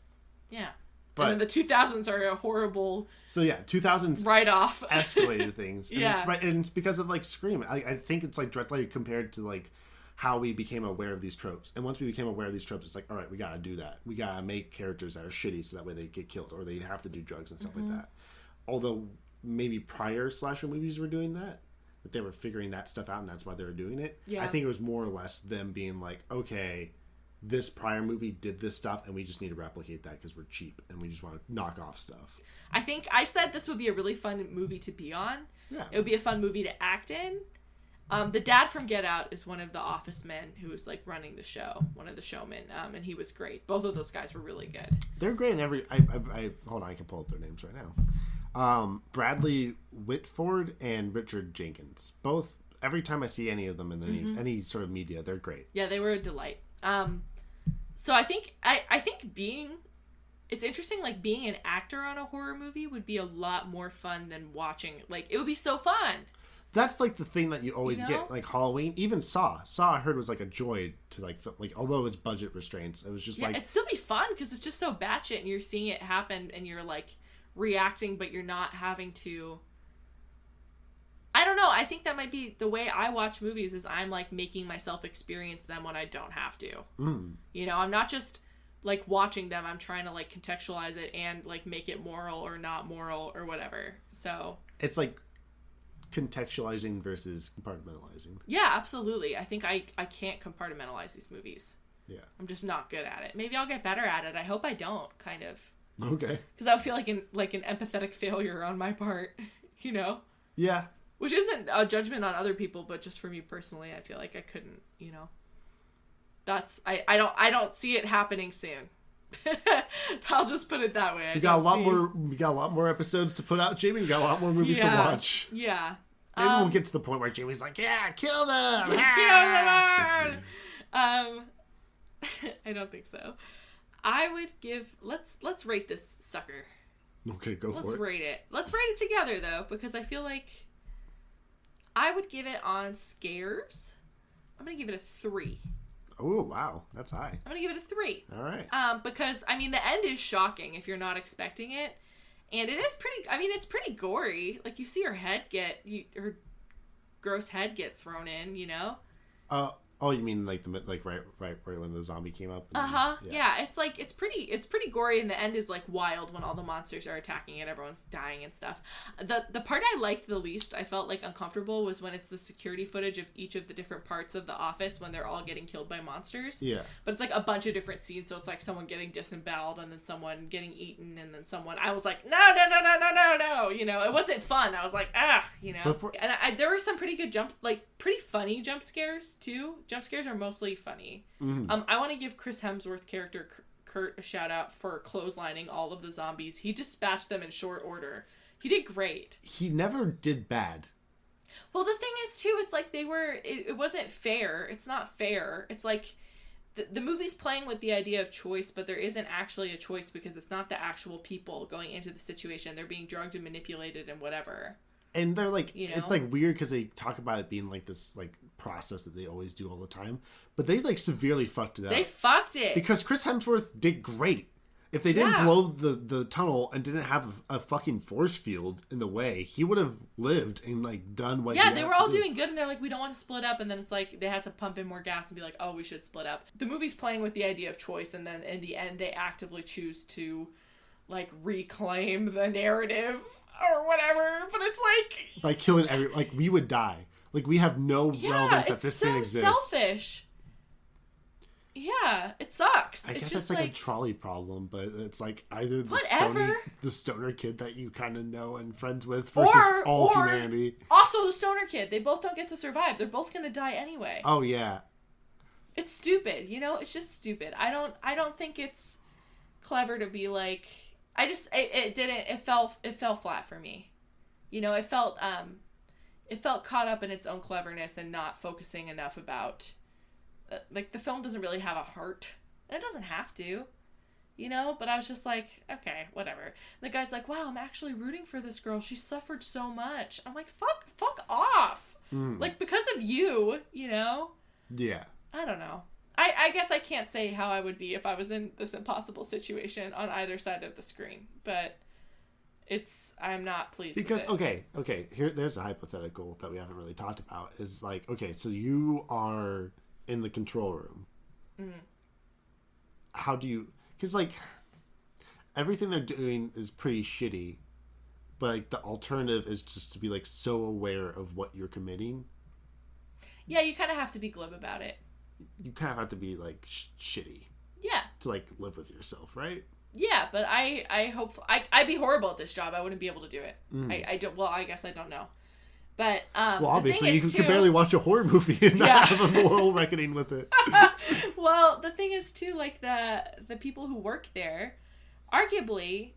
[SPEAKER 2] Yeah. But and then the 2000s are a horrible
[SPEAKER 3] 2000s
[SPEAKER 2] write-off
[SPEAKER 3] escalated things. And
[SPEAKER 2] yeah.
[SPEAKER 3] It's because of like Scream. I think it's like directly compared to like how we became aware of these tropes. And once we became aware of these tropes, it's like, all right, we gotta do that. We gotta make characters that are shitty so that way they get killed or they have to do drugs and stuff like that. Although maybe prior slasher movies were doing that they were figuring that stuff out and that's why they were doing it. Yeah. I think it was more or less them being like, okay, this prior movie did this stuff and we just need to replicate that because we're cheap and we just want to knock off stuff.
[SPEAKER 2] I think I said this would be a really fun movie to be on.
[SPEAKER 3] Yeah.
[SPEAKER 2] It would be a fun movie to act in. The dad from Get Out is one of the office men who was like running the show, one of the showmen, and he was great. Both of those guys were really good.
[SPEAKER 3] They're great in every... I hold on, I can pull up their names right now. Bradley Whitford and Richard Jenkins. Both, every time I see any of them in any sort of media, they're great.
[SPEAKER 2] Yeah, they were a delight. So I think it's interesting, like being an actor on a horror movie would be a lot more fun than watching, like it would be so fun.
[SPEAKER 3] That's like the thing that you always get, like Halloween, even Saw I heard was like a joy to like although it's budget restraints, it was just like
[SPEAKER 2] it'd still be fun because it's just so batshit and you're seeing it happen and you're like reacting but you're not having to. I don't know. I think that might be the way I watch movies is I'm like making myself experience them when I don't have to. I'm not just like watching them. I'm trying to like contextualize it and like make it moral or not moral or whatever. So
[SPEAKER 3] it's like contextualizing versus compartmentalizing.
[SPEAKER 2] Yeah, absolutely. I think I can't compartmentalize these movies.
[SPEAKER 3] Yeah.
[SPEAKER 2] I'm just not good at it. Maybe I'll get better at it. I hope I don't, kind of.
[SPEAKER 3] Okay.
[SPEAKER 2] Because I would feel like an empathetic failure on my part,
[SPEAKER 3] Yeah.
[SPEAKER 2] Which isn't a judgment on other people, but just for me personally, I feel like I couldn't, That's I don't see it happening soon. I'll just put it that way.
[SPEAKER 3] We got a lot more episodes to put out, Jamie. We got a lot more movies to watch.
[SPEAKER 2] Yeah.
[SPEAKER 3] Maybe we'll get to the point where Jamie's like, yeah, kill them.
[SPEAKER 2] Kill them all. I don't think so. I would give let's rate this sucker.
[SPEAKER 3] Okay, go for it.
[SPEAKER 2] Let's rate it. Let's rate it together though, because I feel like I would give it on scares. I'm gonna give it a 3.
[SPEAKER 3] Oh wow, that's high.
[SPEAKER 2] I'm gonna give it a 3.
[SPEAKER 3] All right.
[SPEAKER 2] Because I mean the end is shocking if you're not expecting it, and it is pretty. I mean it's pretty gory. Like you see her gross head get thrown in.
[SPEAKER 3] Oh, you mean like right when the zombie came up?
[SPEAKER 2] Yeah, it's like it's pretty gory, and the end is like wild when all the monsters are attacking it. Everyone's dying and stuff. The part I liked the least, I felt like uncomfortable, was when it's the security footage of each of the different parts of the office when they're all getting killed by monsters.
[SPEAKER 3] Yeah.
[SPEAKER 2] But it's like a bunch of different scenes, so it's like someone getting disemboweled and then someone getting eaten and then someone. I was like, no. You know, it wasn't fun. I was like, you know. And there were some pretty good pretty funny jump scares too. Jump scares are mostly funny.
[SPEAKER 3] Mm-hmm.
[SPEAKER 2] I want to give Chris Hemsworth character Kurt a shout out for clotheslining all of the zombies. He dispatched them in short order. He did great.
[SPEAKER 3] He never did bad.
[SPEAKER 2] Well, the thing is too, it's like it wasn't fair. It's not fair. It's like the movie's playing with the idea of choice, but there isn't actually a choice because it's not the actual people going into the situation. They're being drugged and manipulated and whatever.
[SPEAKER 3] And they're like,
[SPEAKER 2] you know?
[SPEAKER 3] It's like weird because they talk about it being like this like process that they always do all the time, but they like severely fucked it up.
[SPEAKER 2] They fucked it
[SPEAKER 3] because Chris Hemsworth did great. If they didn't blow the tunnel and didn't have a fucking force field in the way, he would have lived and like done what.
[SPEAKER 2] Yeah, they were all doing good, and they're like, we don't want to split up, and then it's like they had to pump in more gas and be like, oh, we should split up. The movie's playing with the idea of choice, and then in the end, they actively choose to like reclaim the narrative or whatever, but it's like
[SPEAKER 3] by killing we would die, like we have no relevance that this thing exists.
[SPEAKER 2] Selfish. Yeah, it sucks.
[SPEAKER 3] I guess it's like a trolley problem, but it's like either the stoner kid that you kind of know and friends with versus all humanity.
[SPEAKER 2] Also the stoner kid, they both don't get to survive. They're both gonna die anyway.
[SPEAKER 3] Oh yeah,
[SPEAKER 2] it's stupid. You know, it's just stupid. I don't think it's clever to be like. It fell flat for me. You know, it felt caught up in its own cleverness and not focusing enough about, like, the film doesn't really have a heart. And it doesn't have to, you know, but I was just like, okay, whatever. And the guy's like, wow, I'm actually rooting for this girl. She suffered so much. I'm like, fuck off. Like, because of you, you know?
[SPEAKER 3] Yeah.
[SPEAKER 2] I don't know. I guess I can't say how I would be if I was in this impossible situation on either side of the screen, but I'm not pleased
[SPEAKER 3] because
[SPEAKER 2] with it.
[SPEAKER 3] okay, there's a hypothetical that we haven't really talked about. Is like, okay, so you are in the control room. How do you, because like everything they're doing is pretty shitty, but like the alternative is just to be like so aware of what you're committing.
[SPEAKER 2] Yeah, you kind of have to be glib about it.
[SPEAKER 3] You kind of have to be like shitty.
[SPEAKER 2] Yeah. To
[SPEAKER 3] like live with yourself, right?
[SPEAKER 2] Yeah, but I hope I'd be horrible at this job. I wouldn't be able to do it. I don't. Well, I guess I don't know. But well,
[SPEAKER 3] obviously you can barely watch a horror movie and not have a moral reckoning with it.
[SPEAKER 2] Well, the thing is too, like the people who work there, arguably,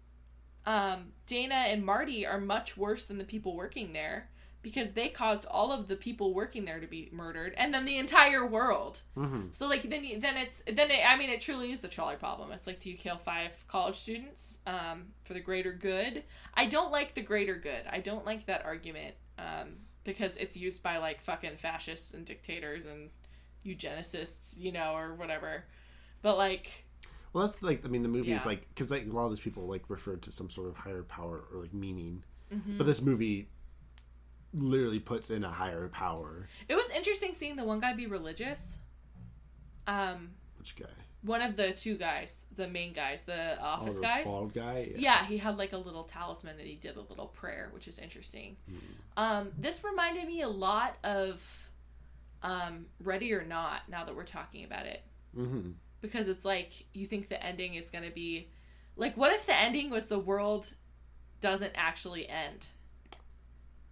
[SPEAKER 2] Dana and Marty are much worse than the people working there. Because they caused all of the people working there to be murdered, and then the entire world. So like then it truly is the trolley problem. It's like, do you kill 5 college students for the greater good? I don't like the greater good. I don't like that argument because it's used by like fucking fascists and dictators and eugenicists, you know, or whatever. But like,
[SPEAKER 3] well, that's like, I mean, the movie is like, because like a lot of these people like refer to some sort of higher power or like meaning, but this movie literally puts in a higher power.
[SPEAKER 2] It was interesting seeing the one guy be religious.
[SPEAKER 3] Which guy?
[SPEAKER 2] One of the 2 guys, the main guys, the office guys.
[SPEAKER 3] Bald guy?
[SPEAKER 2] Yeah, he had like a little talisman and he did a little prayer, which is interesting. This reminded me a lot of Ready or Not, now that we're talking about it. Because it's like, you think the ending is going to be... Like, what if the ending was the world doesn't actually end?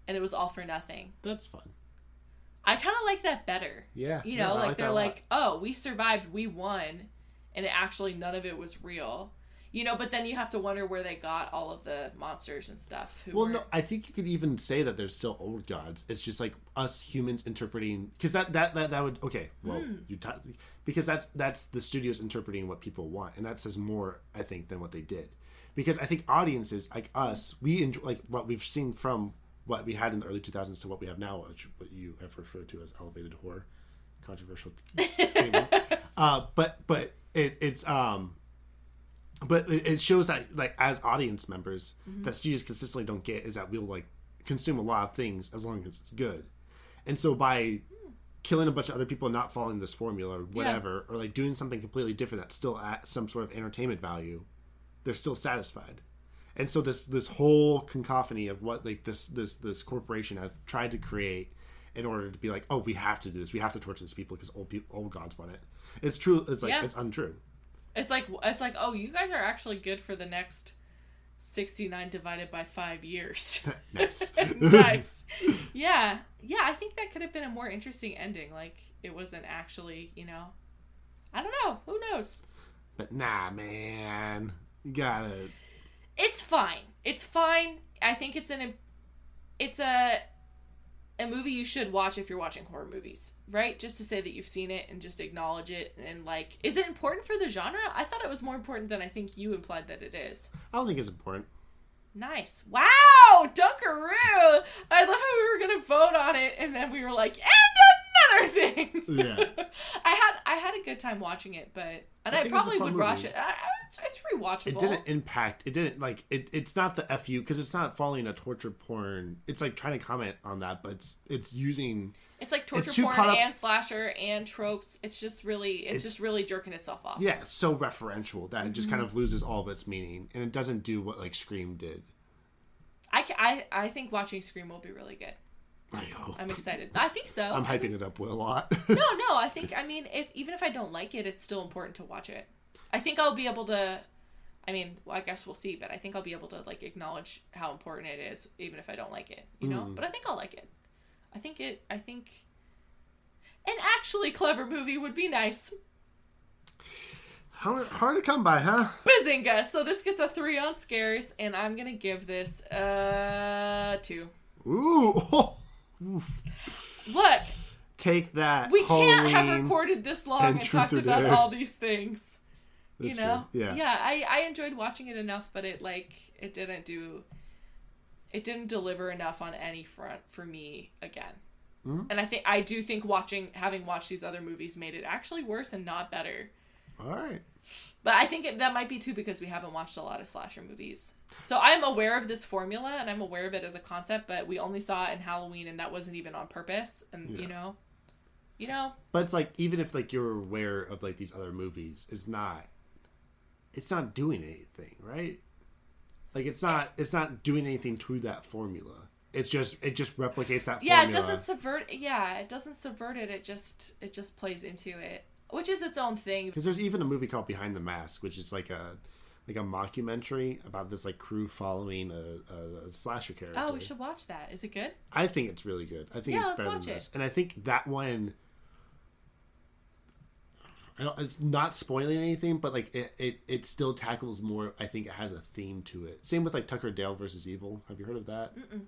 [SPEAKER 2] And it was all for nothing.
[SPEAKER 3] That's fun.
[SPEAKER 2] I kind of like that better.
[SPEAKER 3] Yeah.
[SPEAKER 2] You know, like they're like, oh, we survived, we won, and none of it was real. You know, but then you have to wonder where they got all of the monsters and stuff.
[SPEAKER 3] No, I think you could even say that there's still old gods. It's just like us humans interpreting, because that would, okay, well, because that's the studios interpreting what people want, and that says more, I think, than what they did. Because I think audiences like us, we enjoy like what we've seen from what we had in the early 2000s to what we have now, which what you have referred to as elevated horror, controversial statement. But it shows that like as audience members, that studios consistently don't get is that we'll like consume a lot of things as long as it's good, and so by killing a bunch of other people and not following this formula or whatever, or like doing something completely different that's still at some sort of entertainment value, they're still satisfied. And so this whole cacophony of what like this corporation have tried to create in order to be like, oh, we have to do this, we have to torture these people because old gods want it. It's true. It's like it's untrue. It's like
[SPEAKER 2] oh, you guys are actually good for the next 69 divided by 5 years.
[SPEAKER 3] Nice.
[SPEAKER 2] Nice. Yeah. I think that could have been a more interesting ending. Like, it wasn't actually, I don't know. Who knows?
[SPEAKER 3] But nah, man. You gotta...
[SPEAKER 2] It's fine. I think it's a movie you should watch if you're watching horror movies, right? Just to say that you've seen it and just acknowledge it. And, like, is it important for the genre? I thought it was more important than I think you implied that it is.
[SPEAKER 3] I don't think it's important. Nice.
[SPEAKER 2] Wow! Dunkaroo! I love how we were going to vote on it, and then we were like, and another thing!
[SPEAKER 3] Yeah.
[SPEAKER 2] I had a good time watching it, and I probably would watch it. It's rewatchable.
[SPEAKER 3] It didn't impact, it's not the FU, because it's not following a torture porn. It's like trying to comment on that, but it's using...
[SPEAKER 2] It's like torture porn and slasher and tropes. It's just really jerking itself off.
[SPEAKER 3] Yeah, it's so referential that it just kind of loses all of its meaning, and it doesn't do what like Scream did.
[SPEAKER 2] I think watching Scream will be really good.
[SPEAKER 3] I hope.
[SPEAKER 2] I'm excited. I think so.
[SPEAKER 3] I'm hyping it up a lot.
[SPEAKER 2] No. I think, even if I don't like it, it's still important to watch it. I think I'll be able to. I guess we'll see, but I think I'll be able to like acknowledge how important it is, even if I don't like it. But I think I'll like it. I think an actually clever movie would be nice.
[SPEAKER 3] Hard to come by, huh?
[SPEAKER 2] Bazinga! So this gets a 3 on scares, and I'm gonna give this 2.
[SPEAKER 3] Ooh!
[SPEAKER 2] Look!
[SPEAKER 3] Take that.
[SPEAKER 2] We can't have recorded this long and talked about all these things.
[SPEAKER 3] That's true.
[SPEAKER 2] Yeah, I enjoyed watching it enough, but it didn't deliver enough on any front for me again. Mm-hmm. And I do think having watched these other movies made it actually worse and not better.
[SPEAKER 3] All right.
[SPEAKER 2] But I think that might be too because we haven't watched a lot of slasher movies. So I'm aware of this formula and I'm aware of it as a concept, but we only saw it in Halloween and that wasn't even on purpose. And you know.
[SPEAKER 3] But it's like, even if like you're aware of like these other movies, it's not doing anything, right? Like it's not doing anything to that formula. It just replicates that formula.
[SPEAKER 2] Yeah, it doesn't subvert. Yeah, it doesn't subvert it. It just plays into it, which is its own thing.
[SPEAKER 3] Because there's even a movie called Behind the Mask, which is like a mockumentary about this like crew following a slasher character.
[SPEAKER 2] Oh, we should watch that. Is it good?
[SPEAKER 3] I think it's really good. I think it's better than this. And I think that one. It's not spoiling anything, but like it still tackles more. I think it has a theme to it. Same with like Tucker Dale versus Evil. Have you heard of that? Mm-mm.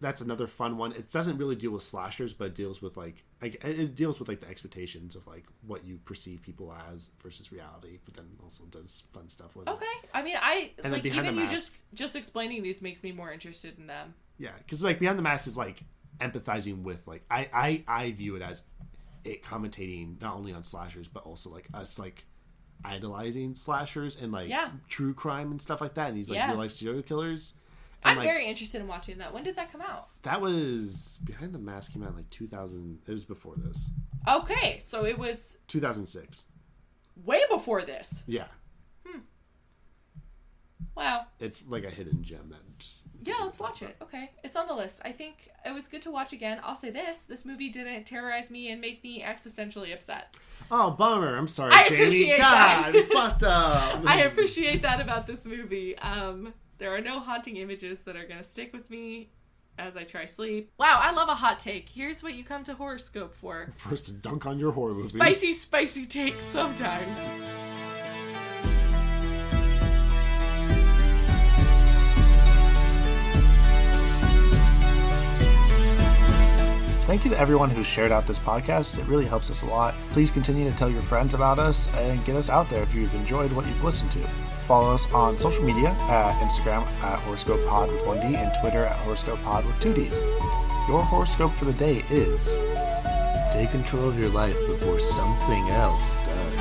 [SPEAKER 3] That's another fun one. It doesn't really deal with slashers, but it deals with like the expectations of like what you perceive people as versus reality. But then also does fun stuff with it.
[SPEAKER 2] Okay, even you just explaining these makes me more interested in them. Yeah,
[SPEAKER 3] because like Behind the Mask is like empathizing with like I view it as it commentating not only on slashers but also like us like idolizing slashers and like true crime and stuff like that and these like real life serial killers. And
[SPEAKER 2] I'm very interested in watching that. When did that come out?
[SPEAKER 3] That was Behind the Mask came out in like 2000. It was before this.
[SPEAKER 2] Okay, so it was
[SPEAKER 3] 2006.
[SPEAKER 2] Way before this.
[SPEAKER 3] Yeah.
[SPEAKER 2] Wow.
[SPEAKER 3] It's like a hidden gem that just...
[SPEAKER 2] Yeah, let's watch it. Okay. It's on the list. I think it was good to watch again. I'll say this movie didn't terrorize me and make me existentially upset.
[SPEAKER 3] Oh, bummer. I'm sorry,
[SPEAKER 2] I
[SPEAKER 3] Jamie.
[SPEAKER 2] Appreciate
[SPEAKER 3] God,
[SPEAKER 2] that.
[SPEAKER 3] Fucked up.
[SPEAKER 2] I appreciate that about this movie. There are no haunting images that are going to stick with me as I try sleep. Wow, I love a hot take. Here's what you come to Horrorscope for.
[SPEAKER 3] First to dunk on your horror movies.
[SPEAKER 2] Spicy takes sometimes.
[SPEAKER 1] Thank you to everyone who shared out this podcast. It really helps us a lot. Please continue to tell your friends about us and get us out there if you've enjoyed what you've listened to. Follow us on social media at Instagram at Horrorscope Pod with 1D and Twitter at Horrorscope Pod with 2Ds. Your horoscope for the day is: take control of your life before something else does.